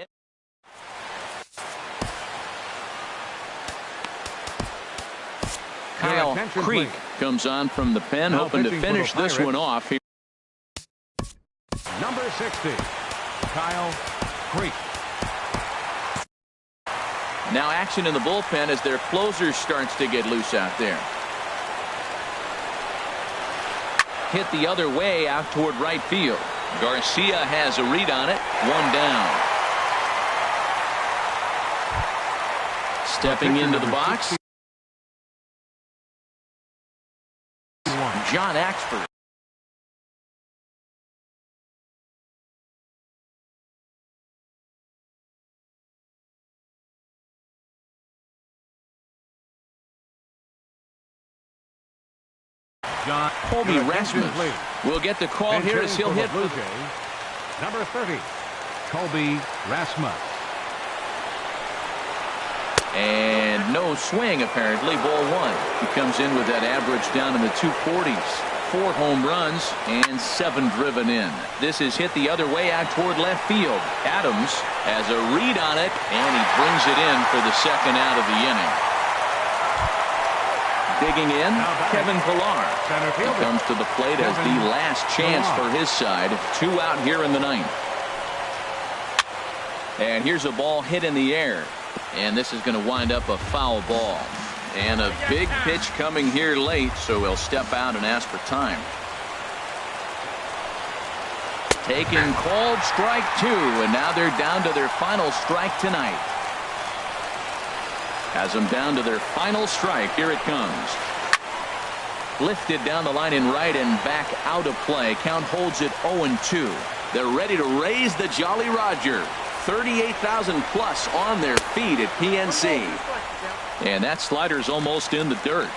S1: Kyle Creek comes on from the pen, hoping to finish this one off here.
S2: Number 60, Kyle Creek.
S1: Now action in the bullpen as their closer starts to get loose out there. Hit the other way out toward right field. Garcia has a read on it. 1 down. Stepping into the box, John Axford. Colby Rasmus will get the call here as he'll hit.
S2: Number 30, Colby Rasmus.
S1: And no swing, apparently. Ball 1. He comes in with that average down in the 240s. 4 home runs and 7 driven in. This is hit the other way out toward left field. Adams has a read on it, and he brings it in for the second out of the inning. Digging in, Kevin Pilar. He comes to the plate as the last chance for his side. 2 out here in the 9th. And here's a ball hit in the air. And this is going to wind up a foul ball. And a big pitch coming here late, so he'll step out and ask for time. Taken, called strike 2, and now they're down to their final strike tonight. Has them down to their final strike. Here it comes. Lifted down the line in right and back out of play. Count holds it 0-2. They're ready to raise the Jolly Roger. 38,000 plus on their feet at PNC. And that slider's almost in the dirt.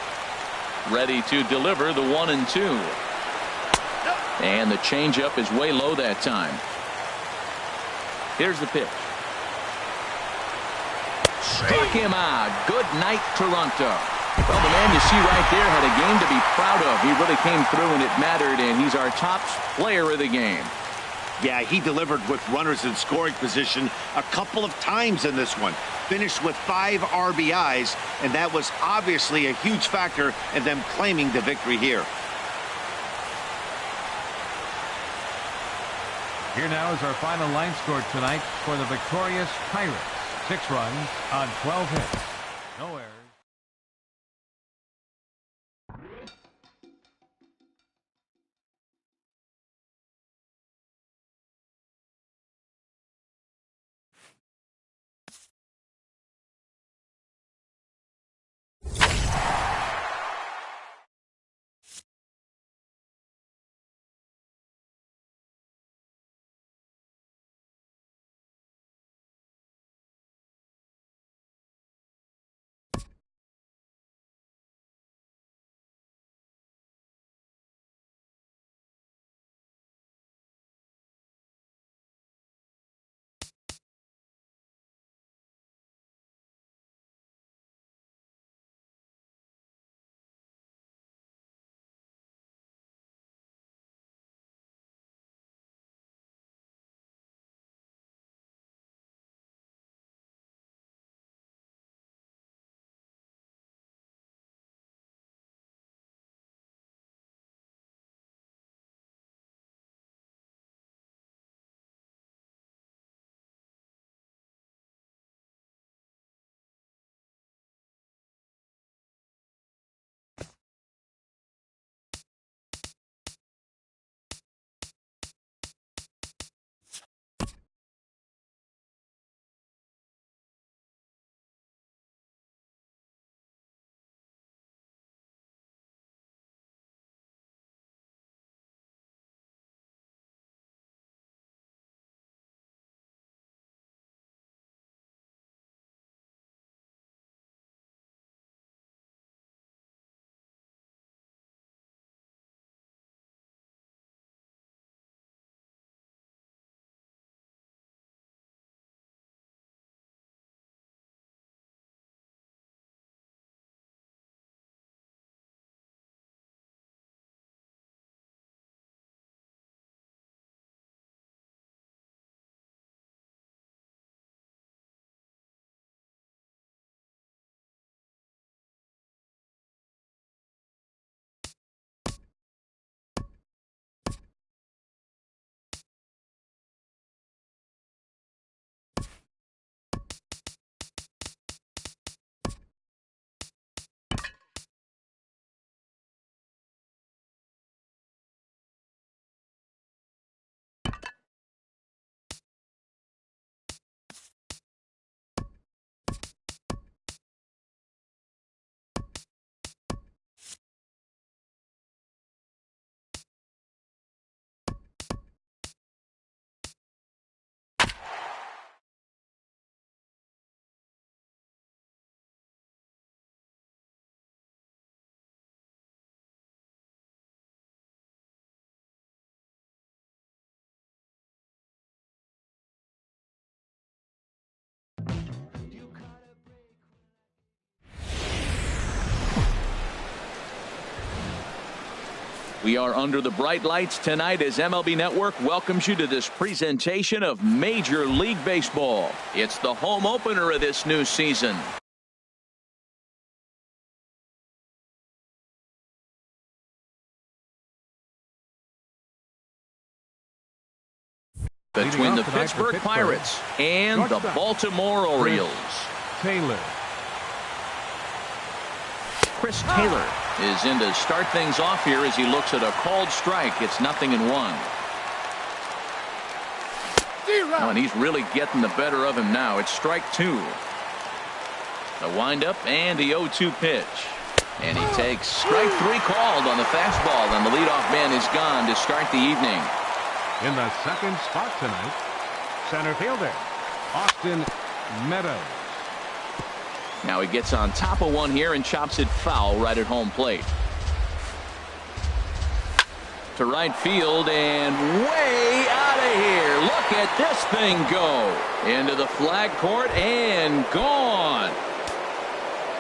S1: Ready to deliver the 1-2. And the changeup is way low that time. Here's the pitch. Struck him out. Good night, Toronto. Well, the man you see right there had a game to be proud of. He really came through and it mattered, and he's our top player of the game.
S4: Yeah, he delivered with runners in scoring position a couple of times in this one. Finished with 5 RBIs, and that was obviously a huge factor in them claiming the victory here.
S2: Here now is our final line score tonight for the victorious Pirates. 6 runs on 12 hits. No errors.
S1: We are under the bright lights tonight as MLB Network welcomes you to this presentation of Major League Baseball. It's the home opener of this new season. between the Pittsburgh Pirates and the Baltimore Orioles.
S2: Taylor.
S1: Chris Taylor is in to start things off here as he looks at a called strike. It's 0-1. Oh, and he's really getting the better of him now. It's strike 2. A windup and the 0-2 pitch. And he takes strike 3 called on the fastball, and the leadoff man is gone to start the evening.
S2: In the second spot tonight, center fielder Austin Meadows.
S1: Now he gets on top of one here and chops it foul right at home plate. To right field and way out of here. Look at this thing go. Into the flag court and gone.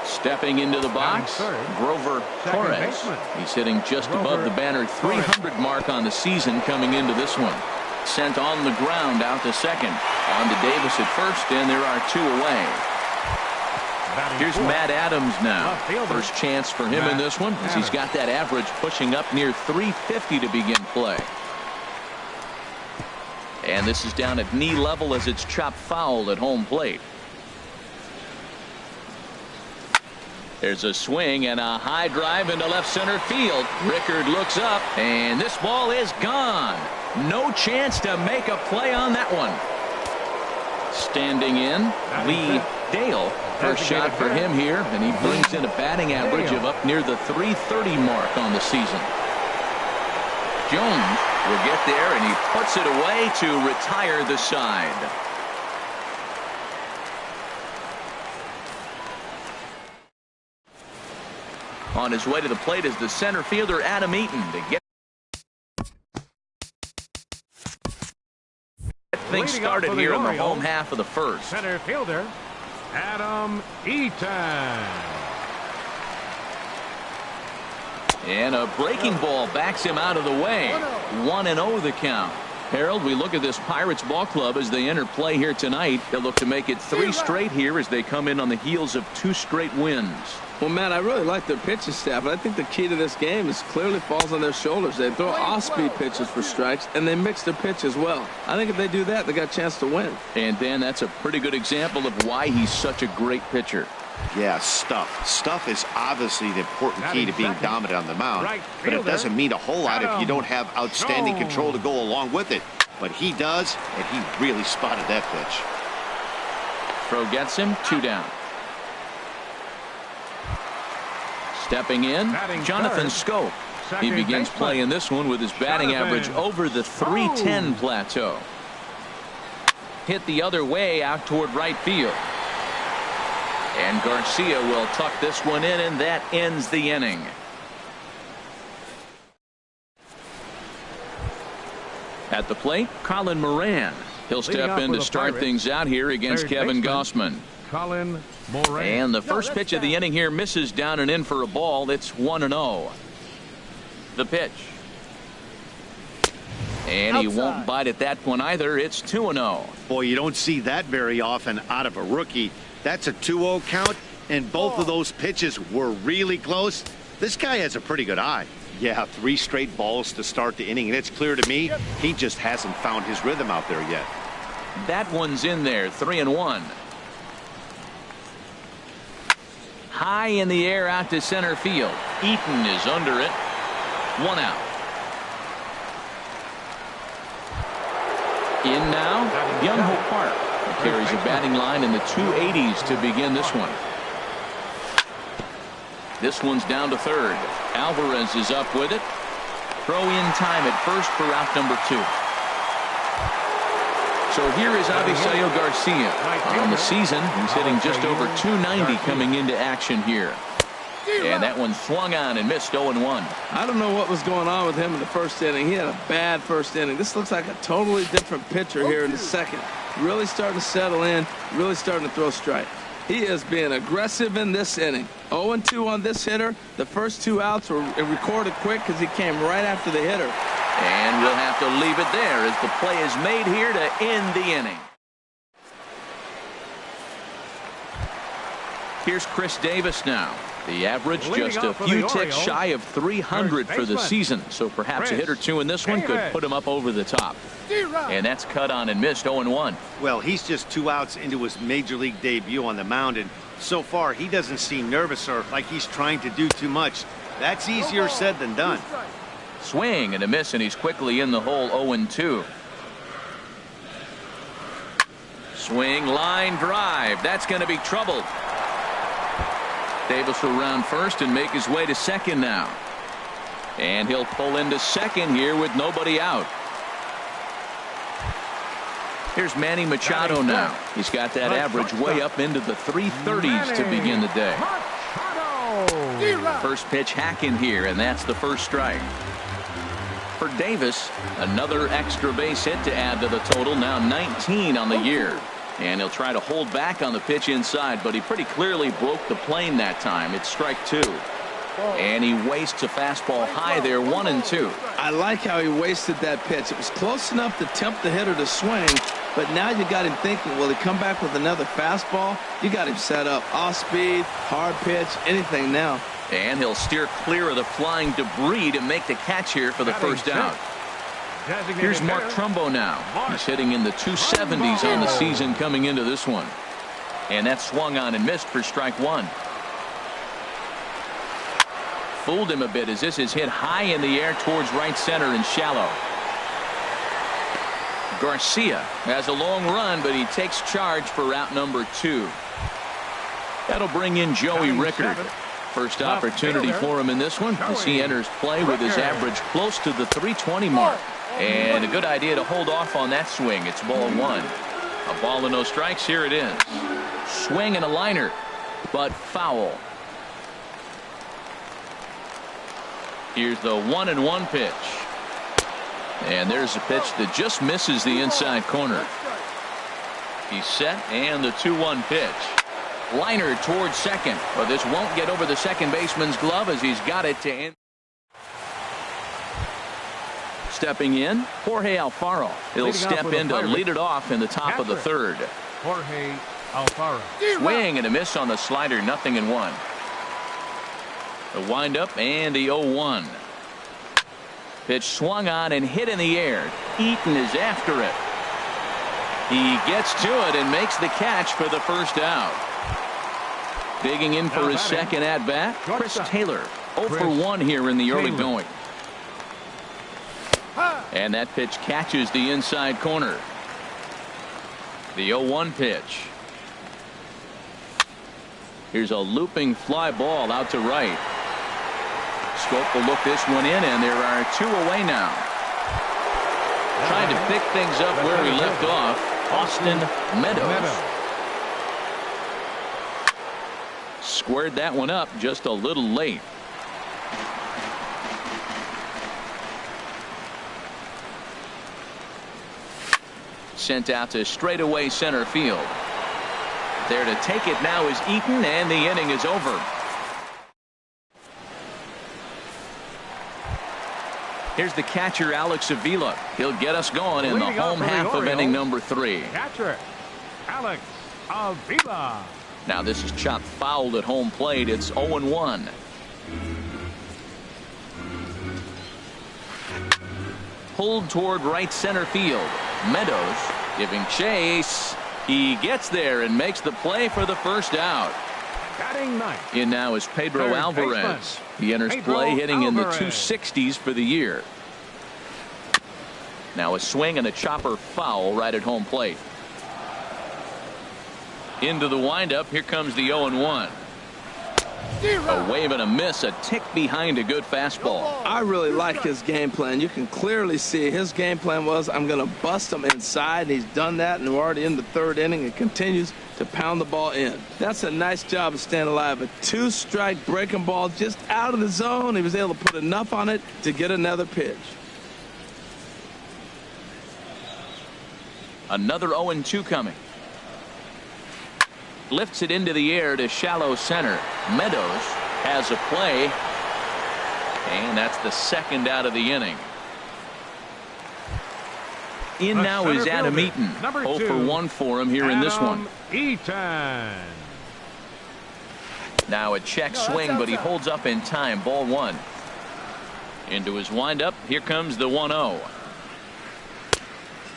S1: Stepping into the box, Grover Torres. He's hitting just above the banner 300 mark on the season coming into this one. Sent on the ground out to second. On to Davis at first, and there are 2 away. Here's Matt Adams now. First chance for him in this one as he's got that average pushing up near 350 to begin play. And this is down at knee level as it's chopped foul at home plate. There's a swing and a high drive into left center field. Rickard looks up, and this ball is gone. No chance to make a play on that one. Standing in, Lee Dale. First shot for him here, and he brings in a batting average of up near the 330 mark on the season. Jones will get there, and he puts it away to retire the side. On his way to the plate is the center fielder Adam Eaton to get things started here in the home half of the first.
S2: Center fielder Adam Eaton.
S1: And a breaking ball backs him out of the way. 1-0 the count. Harold, we look at this Pirates ball club as they enter play here tonight. They'll look to make it 3 straight here as they come in on the heels of 2 straight wins.
S3: Well, Matt, I really like their pitching staff, but I think the key to this game is clearly falls on their shoulders. They throw off-speed pitches for strikes, and they mix their pitch as well. I think if they do that, they got a chance to win.
S1: And, Dan, that's a pretty good example of why he's such a great pitcher.
S4: Yeah, stuff. Stuff is obviously the important key to being dominant on the mound, but it doesn't mean a whole lot if you don't have outstanding control to go along with it. But he does, and he really spotted that pitch.
S1: Throw gets him, 2 down. Stepping in, Jonathan Scope. He begins playing this one with his batting average over the 310 plateau. Hit the other way out toward right field. And Garcia will tuck this one in, and that ends the inning. At the plate, Colin Moran. He'll step in to start things out here against Kevin Gossman.
S2: Colin Moran.
S1: And the first pitch of the inning here misses down and in for a ball. It's 1-0. The pitch. And he won't bite at that one either. It's 2-0.
S4: Boy, you don't see that very often out of a rookie. That's a 2-0 count, and both of those pitches were really close. This guy has a pretty good eye. Yeah, 3 straight balls to start the inning, and it's clear to me he just hasn't found his rhythm out there yet.
S1: That one's in there, 3-1. High in the air out to center field. Eaton is under it. 1 out. In now, Young-Ho Park. He carries a batting line in the 280s to begin this one. This one's down to third. Alvarez is up with it. Throw in time at first for out number 2. So here is Avisaíl Garcia. On the season, he's hitting just over 290 coming into action here. And that one swung on and missed 0-1.
S3: I don't know what was going on with him in the first inning. He had a bad first inning. This looks like a totally different pitcher here in the second. Really starting to settle in, really starting to throw strikes. He is being aggressive in this inning. 0-2 on this hitter. The first 2 outs were recorded quick because he came right after the hitter.
S1: And we'll have to leave it there as the play is made here to end the inning. Here's Chris Davis now. The average just a few ticks shy of 300 for the season, so perhaps a hit or two in this one could put him up over the top. And that's cut on and missed 0-1.
S4: Well, he's just 2 outs into his major league debut on the mound, and so far he doesn't seem nervous or like he's trying to do too much. That's easier said than done.
S1: Swing and a miss, and he's quickly in the hole. 0-2. Swing, line drive. That's going to be trouble. Davis will round first and make his way to second now. And he'll pull into second here with nobody out. Here's Manny Machado now. He's got that average way up into the 330s to begin the day. First pitch hacking here, and that's the first strike. For Davis, another extra base hit to add to the total, now 19 on the year. And he'll try to hold back on the pitch inside, but he pretty clearly broke the plane that time. It's strike 2. And he wastes a fastball high there, 1-2.
S3: I like how he wasted that pitch. It was close enough to tempt the hitter to swing, but now you got him thinking, will he come back with another fastball? You got him set up. Off speed, hard pitch, anything now.
S1: And he'll steer clear of the flying debris to make the catch here for the first out. Here's Mark Trumbo now. He's hitting in the 270s on the season coming into this one. And that swung on and missed for strike 1. Fooled him a bit as this is hit high in the air towards right center and shallow. Garcia has a long run, but he takes charge for out number 2. That'll bring in Joey Rickard. First opportunity for him in this one as he enters play with his average close to the 320 mark. And a good idea to hold off on that swing. It's ball 1. A ball and no strikes. Here it is. Swing and a liner, but foul. Here's the 1-1 pitch. And there's a pitch that just misses the inside corner. He's set, and the 2-1 pitch. Liner towards second, but this won't get over the second baseman's glove as he's got it to end. Stepping in, Jorge Alfaro. He'll step in to lead it off in the top of the third.
S2: Jorge Alfaro.
S1: Swing and a miss on the slider, 0-1. The windup and the 0-1. Pitch swung on and hit in the air. Eaton is after it. He gets to it and makes the catch for the first out. Digging in for his second at bat, Chris Taylor. 0 for 1 here in the early going. And that pitch catches the inside corner. The 0-1 pitch. Here's a looping fly ball out to right. Scope will look this one in, and there are 2 away now. Trying to pick things up where we left off, Austin Meadows. Squared that one up just a little late. Sent out to straightaway center field. There to take it now is Eaton, and the inning is over. Here's the catcher, Alex Avila. He'll get us going in the home half of inning number 3.
S2: Catcher, Alex Avila.
S1: Now this is chopped fouled at home plate. It's 0-1. Pulled toward right center field. Meadows giving chase. He gets there and makes the play for the first out. In now is Pedro Alvarez. He enters play hitting in the 260s for the year. Now a swing and a chopper foul right at home plate. Into the windup. Here comes the 0-1. A wave and a miss, a tick behind a good fastball.
S3: I really like his game plan. You can clearly see his game plan was, I'm going to bust him inside, and he's done that, and we're already in the 3rd inning and continues to pound the ball in. That's a nice job of staying alive. A 2-strike breaking ball just out of the zone. He was able to put enough on it to get another pitch.
S1: Another 0-2 coming. Lifts it into the air to shallow center. Meadows has a play, and that's the second out of the inning. In now is Adam Eaton. 0 for 1 for him here in this one.
S2: Eaton.
S1: Now a check swing, but he holds up in time. Ball 1. Into his windup. Here comes the 1-0.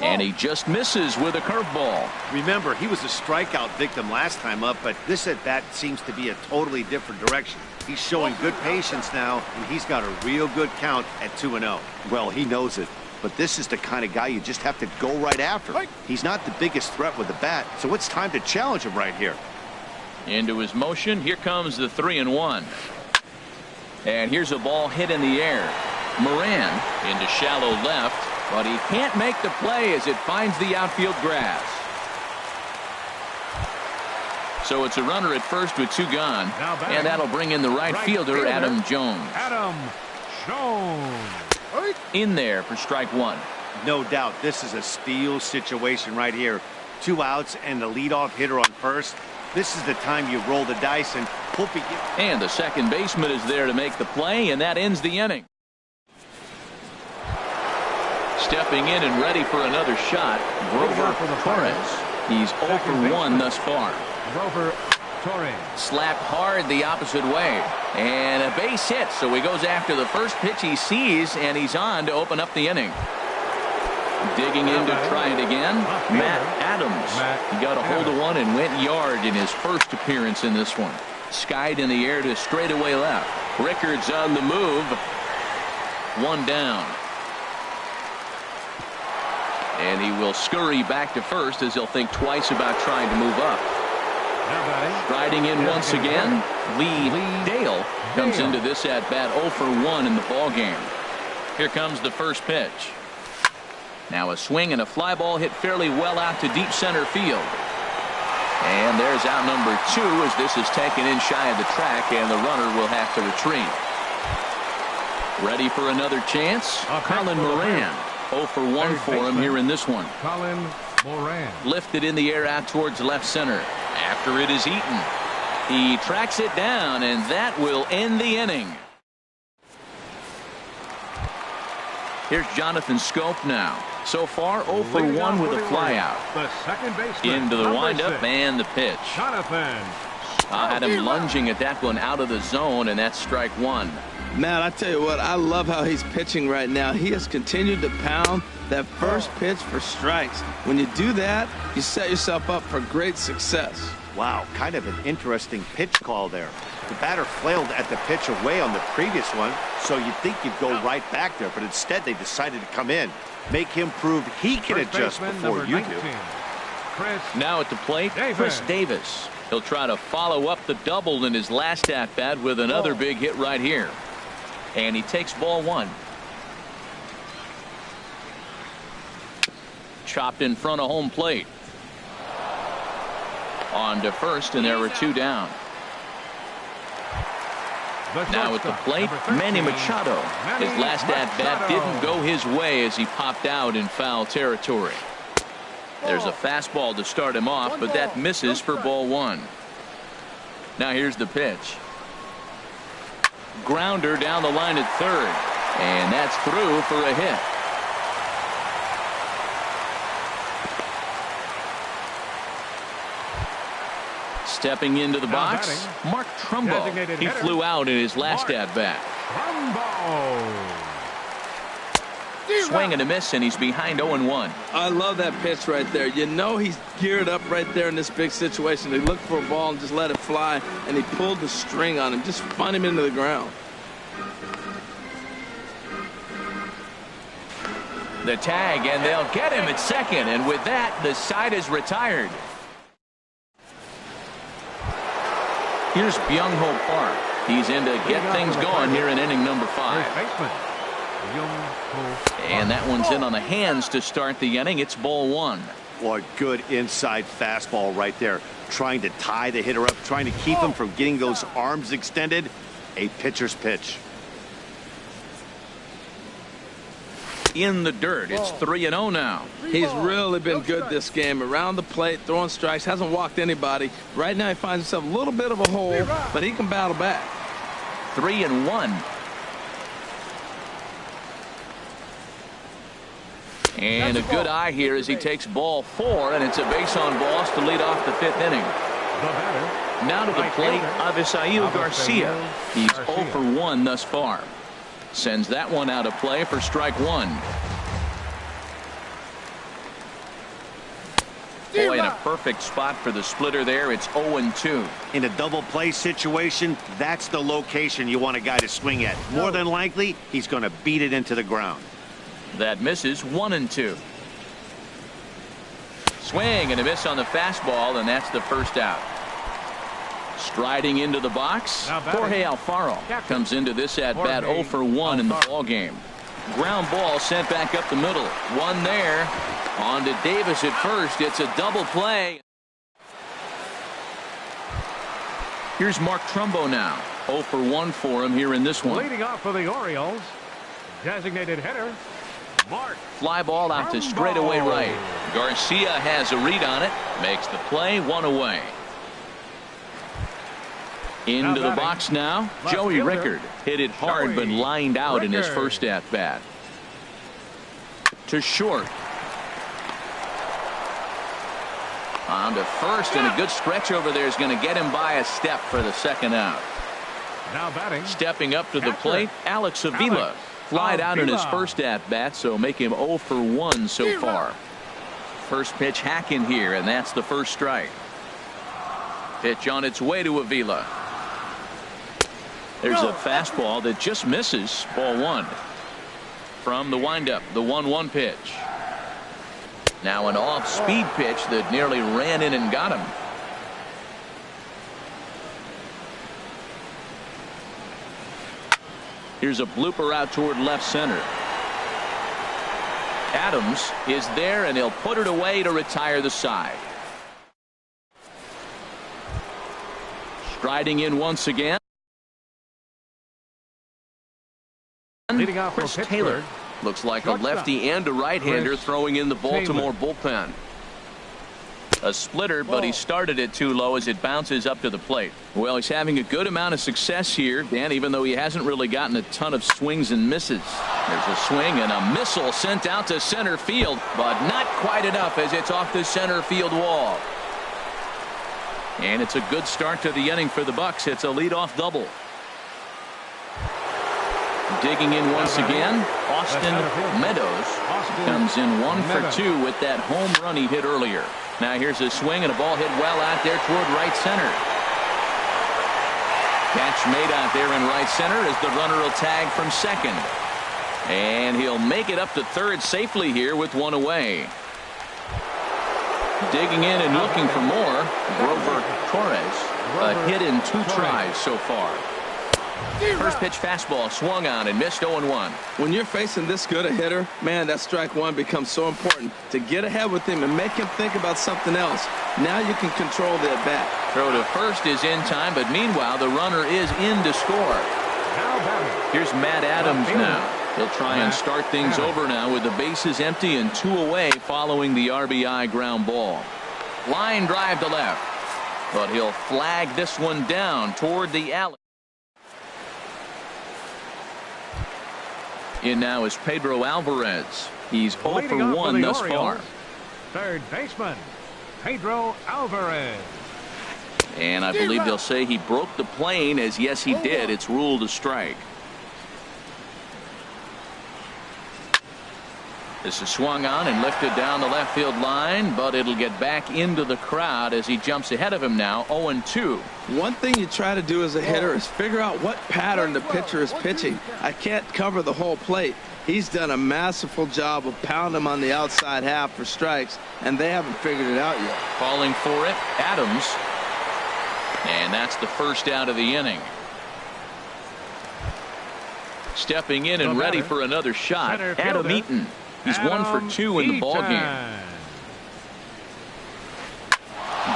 S1: And he just misses with a curveball.
S4: Remember, he was a strikeout victim last time up, but this at-bat seems to be a totally different direction. He's showing good patience now, and he's got a real good count at 2-0. Well, he knows it, but this is the kind of guy you just have to go right after. He's not the biggest threat with the bat, so it's time to challenge him right here.
S1: Into his motion. Here comes the 3-1. And here's a ball hit in the air. Moran into shallow left, but he can't make the play as it finds the outfield grass. So it's a runner at first with 2 gone, and that'll bring in the right fielder, Adam Jones.
S2: Adam Jones.
S1: In there for strike 1.
S4: No doubt, this is a steal situation right here. 2 outs and the leadoff hitter on first. This is the time you roll the dice and hope he gets.
S1: And the second baseman is there to make the play, and that ends the inning. Stepping in and ready for another shot, Grover Torres. He's 0 for 1 thus far.
S2: Grover Torres.
S1: Slapped hard the opposite way. And a base hit, so he goes after the first pitch he sees, and he's on to open up the inning. Digging in to try it again, Matt Adams. He got a hold of one and went yard in his first appearance in this one. Skied in the air to straightaway left. Rickards on the move. 1 down. And he will scurry back to first as he'll think twice about trying to move up. Riding in once again, Lee Dale comes into this at-bat 0 for 1 in the ball game. Here comes the first pitch. Now a swing and a fly ball hit fairly well out to deep center field. And there's out number 2 as this is taken in shy of the track, and the runner will have to retreat. Ready for another chance? Colin Moran. 0 for 1 for him here in this one.
S2: Colin Moran.
S1: Lifted in the air out towards left center. After it is eaten. He tracks it down, and that will end the inning. Here's Jonathan Scope now. So far, 0 for 1 with a flyout.
S2: The second baseman.
S1: Into the windup
S2: 6.
S1: and the pitch.
S2: Jonathan.
S1: Had him lunging at that one out of the zone, and that's strike 1.
S3: Matt, I tell you what, I love how he's pitching right now. He has continued to pound that first pitch for strikes. When you do that, you set yourself up for great success.
S4: Wow, kind of an interesting pitch call there. The batter flailed at the pitch away on the previous one, so you'd think you'd go right back there, but instead they decided to come in. Make him prove he can adjust before you do.
S1: Now at the plate, Chris Davis. He'll try to follow up the double in his last at-bat with another big hit right here. And he takes ball 1. Chopped in front of home plate. On to first, and there were 2 down. Now at the plate, Manny Machado. His last at-bat didn't go his way as he popped out in foul territory. There's a fastball to start him off, but that misses for ball 1. Now here's the pitch. Grounder down the line at third, and that's through for a hit. Stepping into the box, Mark Trumbo. He flew out in his last at-bat. Swing and a miss, and he's behind 0-1.
S3: I love that pitch right there. You know he's geared up right there in this big situation. He looked for a ball and just let it fly, and he pulled the string on him. Just spun him into the ground.
S1: The tag, and they'll get him at second, and with that, the side is retired. Here's Byung-Ho Park. He's in to get things going here in inning number 5. And that one's in on the hands to start the inning. It's ball 1.
S4: What good inside fastball right there. Trying to tie the hitter up, trying to keep him from getting those arms extended. A pitcher's pitch.
S1: In the dirt. It's 3-0 now.
S3: He's really been good this game. Around the plate, throwing strikes, hasn't walked anybody. Right now he finds himself a little bit of a hole, but he can battle back.
S1: 3-1. And a good eye here as he takes ball 4, and it's a base on balls to lead off the 5th inning.
S2: The batter,
S1: Now to the plate, Avisail Garcia. He's 0 for 1 thus far. Sends that one out of play for strike one. Boy, in a perfect spot for the splitter there. It's 0-2.
S4: In a double play situation, that's the location you want a guy to swing at. More than likely, he's going to beat it into the ground.
S1: That misses. 1-2. Swing and a miss on the fastball, and that's the first out. Striding into the box, Jorge Alfaro comes into this at bat 0 for 1 in the ball game. Ground ball sent back up the middle. One there. On to Davis at first. It's a double play. Here's Mark Trumbo now. 0 for 1 for him here in this one.
S2: Leading off for the Orioles, designated hitter, Mark.
S1: Fly ball out to straightaway right. Garcia has a read on it. Makes the play. One away. Into the box now. Joey Rickard hit it hard but lined out in his first at bat. To short. On to first, and a good stretch over there is going to get him by a step for the second out.
S2: Now batting.
S1: Stepping up to the plate, Alex Avila. Flied out in his first at bat, so make him 0 for 1 so far. First pitch hacking here, and that's the first strike. Pitch on its way to Avila. There's a fastball that just misses. Ball one. From the windup, the 1-1 pitch. Now an off-speed pitch that nearly ran in and got him. Here's a blooper out toward left center. Adams is there, and he'll put it away to retire the side. Striding in once again.
S2: Leading off
S1: Chris Taylor looks like a lefty and a right-hander throwing in the Baltimore bullpen. A splitter, but he started it too low as it bounces up to the plate. Well, he's having a good amount of success here, Dan, even though he hasn't really gotten a ton of swings and misses. There's a swing and a missile sent out to center field, but not quite enough as it's off the center field wall. And it's a good start to the inning for the Bucks. It's a leadoff double. Digging in once again, Austin Meadows comes in 1 for 2 with that home run he hit earlier. Now here's a swing and a ball hit well out there toward right center. Catch made out there in right center as the runner will tag from second. And he'll make it up to third safely here with one away. Digging in and looking for more, Grover Torres. A hit in 2 tries so far. First pitch fastball swung on and missed 0-1.
S3: When you're facing this good a hitter, man, that strike one becomes so important to get ahead with him and make him think about something else. Now you can control the at bat.
S1: Throw to first is in time, but meanwhile the runner is in to score. Here's Matt Adams now. He'll try and start things over now with the bases empty and 2 away following the RBI ground ball. Line drive to left, but he'll flag this one down toward the alley. In now is Pedro Alvarez. He's 0 for 1 thus far.
S2: Third baseman, Pedro Alvarez.
S1: And I believe they'll say he broke the plane, as yes he did. It's ruled a strike. This is swung on and lifted down the left field line, but it'll get back into the crowd as he jumps ahead of him now. 0-2.
S3: One thing you try to do as a hitter is figure out what pattern the pitcher is pitching. I can't cover the whole plate. He's done a masterful job of pounding him on the outside half for strikes, and they haven't figured it out yet.
S1: Calling for it, Adams. And that's the first out of the inning. Stepping in and ready for another shot, Adam Eaton. He's 1 for 2 in the ball game.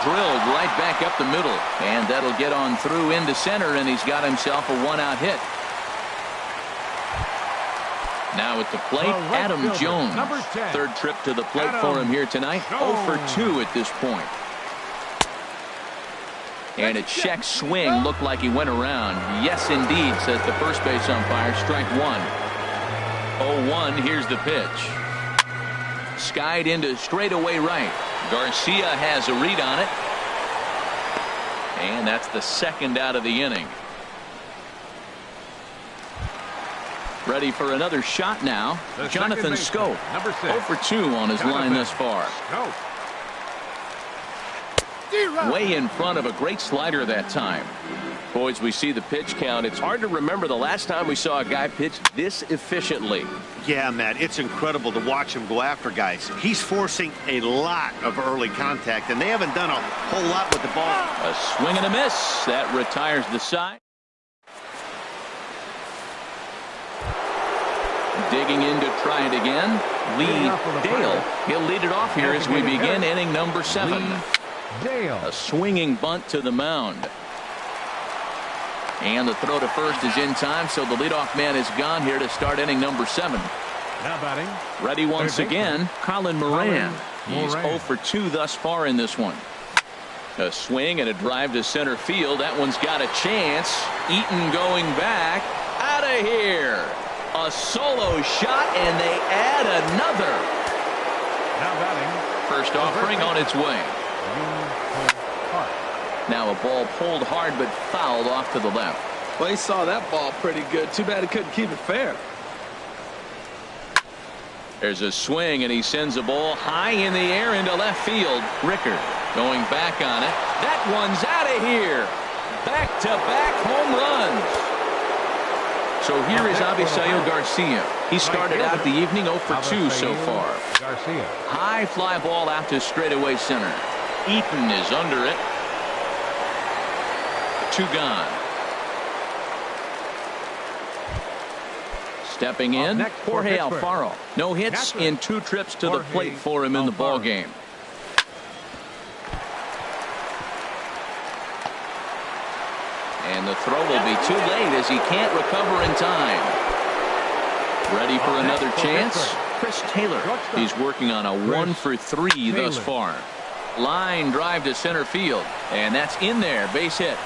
S1: Drilled right back up the middle, and that'll get on through into center, and he's got himself a 1-out hit. Now at the plate, Adam Jones. Third trip to the plate for him here tonight. 0 for 2 at this point. And a check swing looked like he went around. Yes, indeed, says the first base umpire. Strike one. 0-1. Here's the pitch. Skied into straightaway right. Garcia has a read on it. And that's the second out of the inning. Ready for another shot now.
S2: The
S1: Jonathan Scope.
S2: Number 6.
S1: 0 for 2 on his line thus far.
S2: Go.
S1: Way in front of a great slider that time. Boys, we see the pitch count. It's hard to remember the last time we saw a guy pitch this efficiently.
S4: Yeah, Matt, it's incredible to watch him go after guys. He's forcing a lot of early contact, and they haven't done a whole lot with the ball.
S1: A swing and a miss. That retires the side. Digging in to try it again. Lee Dale. He'll lead it off here as we begin inning number 7.
S2: Dale.
S1: A swinging bunt to the mound. And the throw to first is in time, so the leadoff man is gone here to start inning number 7.
S2: Now batting.
S1: Ready once again, Colin Moran. He's 0 for 2 thus far in this one. A swing and a drive to center field. That one's got a chance. Eaton going back. Out of here. A solo shot, and they add another.
S2: Now batting.
S1: First offering on its way. Now a ball pulled hard but fouled off to the left.
S3: Well, he saw that ball pretty good. Too bad he couldn't keep it fair.
S1: There's a swing, and he sends a ball high in the air into left field. Rickard going back on it. That one's out of here. Back-to-back home runs. So here is Avisail Garcia. He started out the evening 0 for 2 so far.
S2: Garcia.
S1: High fly ball out to straightaway center. Eaton is under it. 2 gone. Stepping in, Jorge Alfaro. No hits in 2 trips to the plate for him in the ball game. And the throw will be too late as he can't recover in time. Ready for another chance? Chris Taylor. He's working on a 1 for 3 thus far. Line drive to center field, and that's in there. Base hit.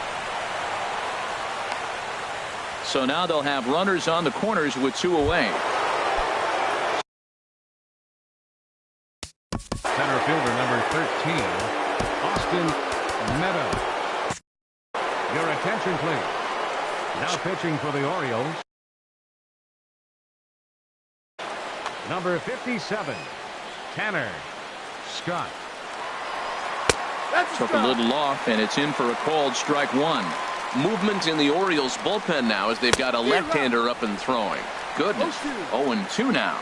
S1: So now they'll have runners on the corners with 2 away.
S2: Center fielder number 13, Austin Meadows. Your attention, please. Now pitching for the Orioles, number 57, Tanner Scott.
S1: Took a little off, and it's in for a called strike 1. Movement in the Orioles bullpen now as they've got a left-hander up and throwing. Goodness. 0-2 now.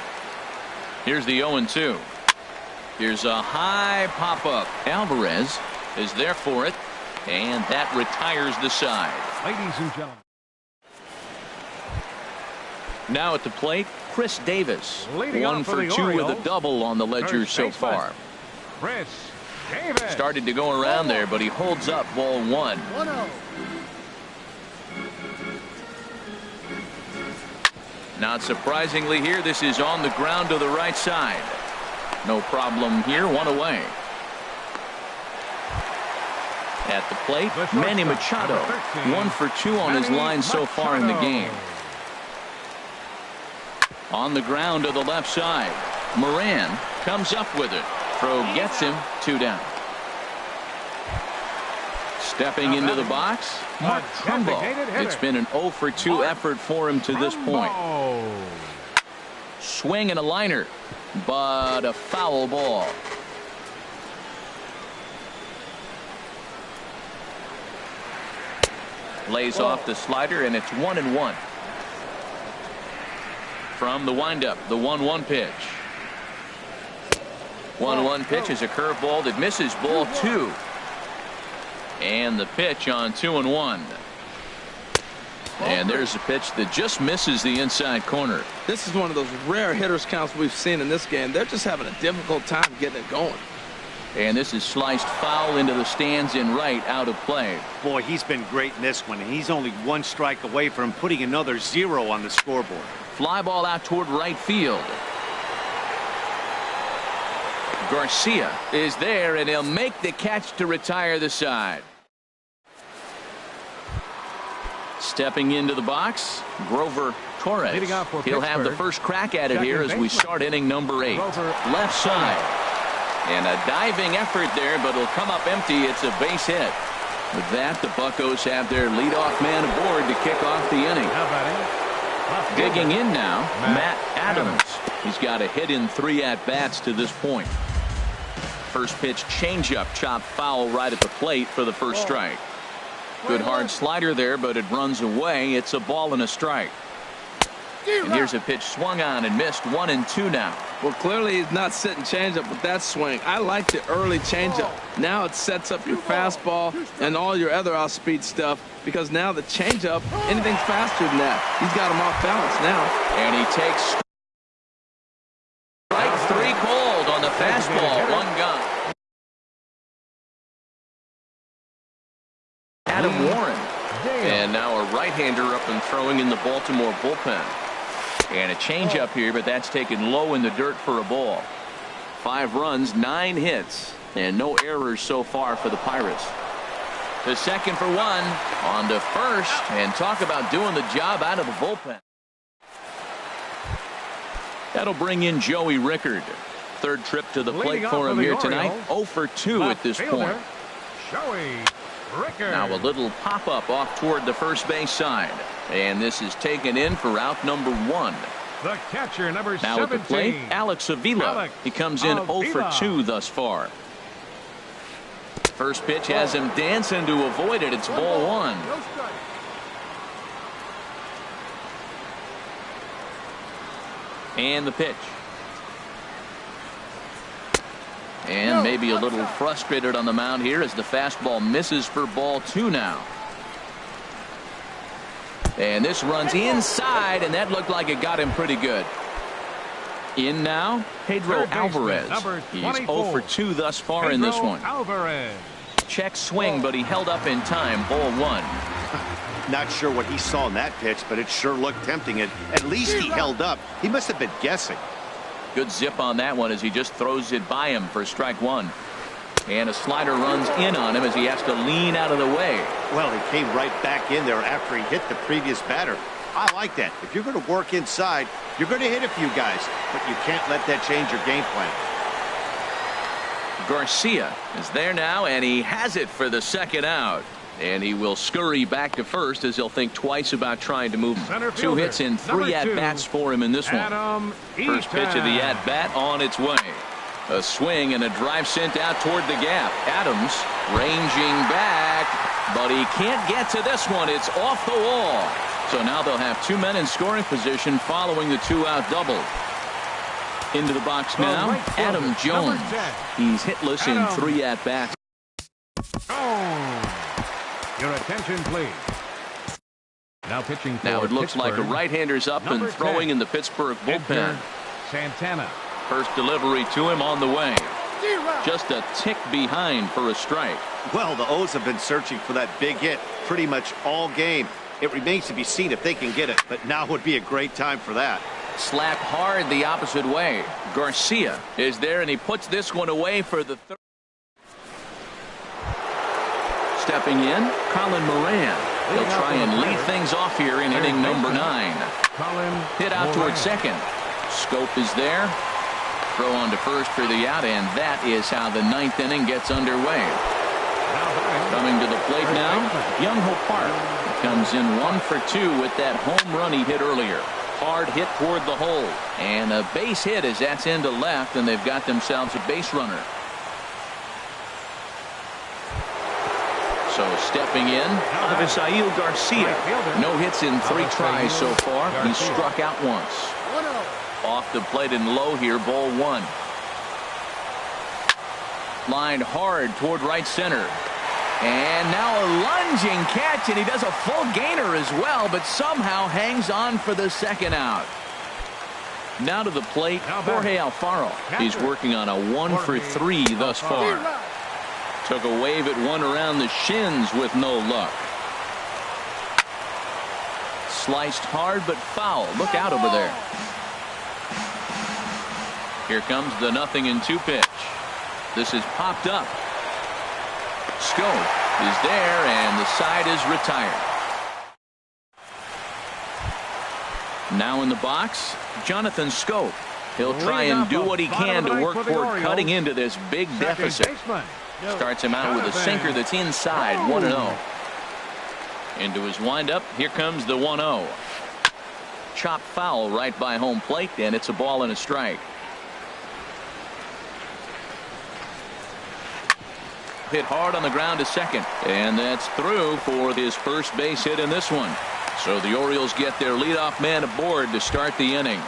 S1: Here's the 0-2. Here's a high pop-up. Alvarez is there for it, and that retires the side.
S2: Ladies and gentlemen.
S1: Now at the plate, Chris Davis.
S2: Leading
S1: 1
S2: off for
S1: for
S2: the
S1: 2 with
S2: Orioles,
S1: a double on the ledger
S2: first
S1: so
S2: baseman,
S1: far.
S2: Chris Davis.
S1: Started to go around there, but he holds up ball 1.
S5: 1-0.
S1: Not surprisingly here, this is on the ground to the right side. No problem here, 1 away. At the plate, Manny Machado. 1 for 2 on his line so far in the game. On the ground to the left side. Moran comes up with it. Throw gets him, 2 down. Stepping into the box, Mark Trumbo. It's been an 0 for 2 effort for him to this point. Swing and a liner, but a foul ball. Lays off the slider, and it's 1-1. From the windup, the 1-1 pitch. 1-1 pitch is a curveball that misses ball 2. And the pitch on 2-1. And there's a pitch that just misses the inside corner.
S3: This is one of those rare hitters counts we've seen in this game. They're just having a difficult time getting it going.
S1: And this is sliced foul into the stands in right, out of play.
S4: Boy, he's been great in this one, and he's only 1 strike away from putting another 0 on the scoreboard.
S1: Fly ball out toward right field. Garcia is there, and he'll make the catch to retire the side. Stepping into the box, Grover Torres. He'll have the first crack at it here as we start inning number 8. Left side. And a diving effort there, but it'll come up empty. It's a base hit. With that, the Buccos have their leadoff man aboard to kick off the inning. Digging in now, Matt Adams. He's got a hit in 3 at-bats to this point. First pitch changeup, chopped foul right at the plate for the first strike. Good hard slider there, but it runs away. It's a ball and a strike. And here's a pitch swung on and missed. 1-2 now.
S3: Well, clearly he's not sitting changeup with that swing. I like the early changeup. Now it sets up your fastball and all your other off-speed stuff, because now the changeup, anything faster than that, he's got him off balance now.
S1: And he takes strike 3 called on the fastball. 1 gone. Adam Warren. And now a right-hander up and throwing in the Baltimore bullpen. And a changeup here, but that's taken low in the dirt for a ball. 5 runs, 9 hits, and no errors so far for the Pirates. To second for 1, on to first, and talk about doing the job out of the bullpen. That'll bring in Joey Rickard. Third trip to the plate for him here tonight. 0 for 2 at this point.
S2: Joey Rickard.
S1: Now a little pop-up off toward the first base side. And this is taken in for out number 1.
S2: The catcher, number 17.
S1: Now at the plate, Alex Avila. He comes in 0 for 2 thus far. First pitch has him dancing to avoid it. It's ball 1. And the pitch. And maybe a little frustrated on the mound here as the fastball misses for ball 2 now. And this runs inside, and that looked like it got him pretty good. In now, Pedro Alvarez. He's 0 for 2 thus far in this one.
S2: Alvarez.
S1: Check swing, but he held up in time. Ball 1.
S4: Not sure what he saw in that pitch, but it sure looked tempting. At least he held up. He must have been guessing.
S1: Good zip on that one as he just throws it by him for strike 1. And a slider runs in on him as he has to lean out of the way.
S4: Well, he came right back in there after he hit the previous batter. I like that. If you're going to work inside, you're going to hit a few guys, but you can't let that change your game plan.
S1: Garcia is there now, and he has it for the second out. And he will scurry back to first as he'll think twice about trying to move him. 2 hits and 3 at-bats for him in this one. First pitch of the at-bat on its way. A swing and a drive sent out toward the gap. Adams ranging back, but he can't get to this one. It's off the wall. So now they'll have 2 men in scoring position following the 2-out double. Into the box now, Adam Jones. He's hitless in 3 at-bats.
S2: Your attention, please. Now pitching for
S1: Now it looks
S2: Pittsburgh.
S1: like a right-hander's up and throwing in the Pittsburgh bullpen.
S2: Santana.
S1: First delivery to him on the way. Just a tick behind for a strike.
S4: Well, the O's have been searching for that big hit pretty much all game. It remains to be seen if they can get it, but now would be a great time for that.
S1: Slap hard the opposite way. Garcia is there, and he puts this one away for the third. Stepping in, Colin Moran. He'll try and lead things off here in inning number 9. Hit out towards second. Scope is there. Throw on to first for the out, and that is how the 9th inning gets underway. Coming to the plate now, Young-Ho Park. Comes in 1 for 2 with that home run he hit earlier. Hard hit toward the hole. And a base hit as that's into left, and they've got themselves a base runner. So stepping in, Avisail Garcia. No hits in 3 tries so far. He's struck out once. Off the plate and low here, ball 1. Lined hard toward right center. And now a lunging catch, and he does a full gainer as well, but somehow hangs on for the second out. Now to the plate, Jorge Alfaro. He's working on a 1 for 3 thus far. Took a wave at one around the shins with no luck. Sliced hard but foul. Look out over there. Here comes the 0-2 pitch. This is popped up. Scope is there, and the side is retired. Now in the box, Jonathan Scope. He'll try and do what he can to work toward cutting into this big deficit. Starts him out with a sinker that's inside, 1-0. Into his windup, here comes the 1-0. Chop foul right by home plate, and it's a ball and a strike. Hit hard on the ground to second, and that's through for his first base hit in this one. So the Orioles get their leadoff man aboard to start the inning.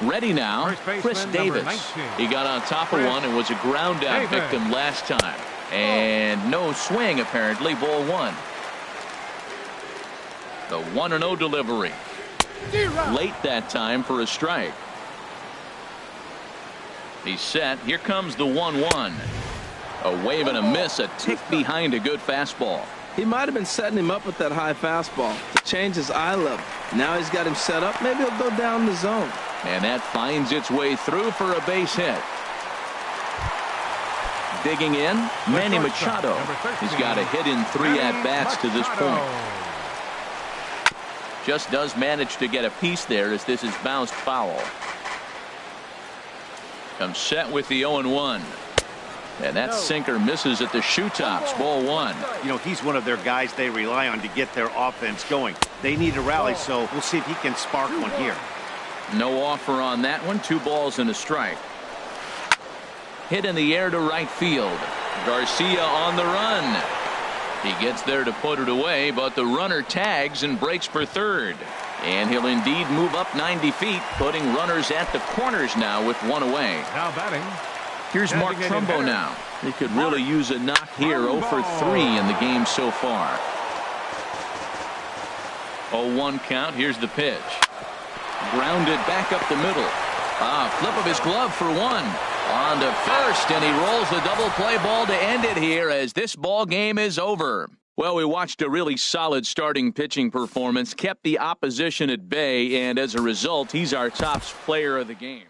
S1: Ready now, Chris Davis. He got on top of one and was a ground out victim last time. And no swing apparently, ball one. The 1-0 delivery. Late that time for a strike. He's set. Here comes the 1-1. A wave and a miss, a tick behind a good fastball.
S3: He might have been setting him up with that high fastball to change his eye level. Now he's got him set up. Maybe he'll go down the zone.
S1: And that finds its way through for a base hit. Digging in, Manny Machado. He's got a hit in 3 at-bats to this point. Just does manage to get a piece there as this is bounced foul. Comes set with the 0-1. And that sinker misses at the shoe tops, ball one.
S4: You know, he's one of their guys they rely on to get their offense going. They need a rally, so we'll see if he can spark one here.
S1: No offer on that one. 2 balls and a strike. Hit in the air to right field. Garcia on the run. He gets there to put it away, but the runner tags and breaks for third. And he'll indeed move up 90 feet, putting runners at the corners now with 1 away.
S2: Now batting.
S1: Here's Mark Trumbo now. He could really use a knock here. 0 for 3 in the game so far. 0-1 count. Here's the pitch. Grounded back up the middle. Flip of his glove for 1. On to first, and he rolls the double play ball to end it here as this ball game is over. Well, we watched a really solid starting pitching performance, kept the opposition at bay, and as a result, he's our top player of the game.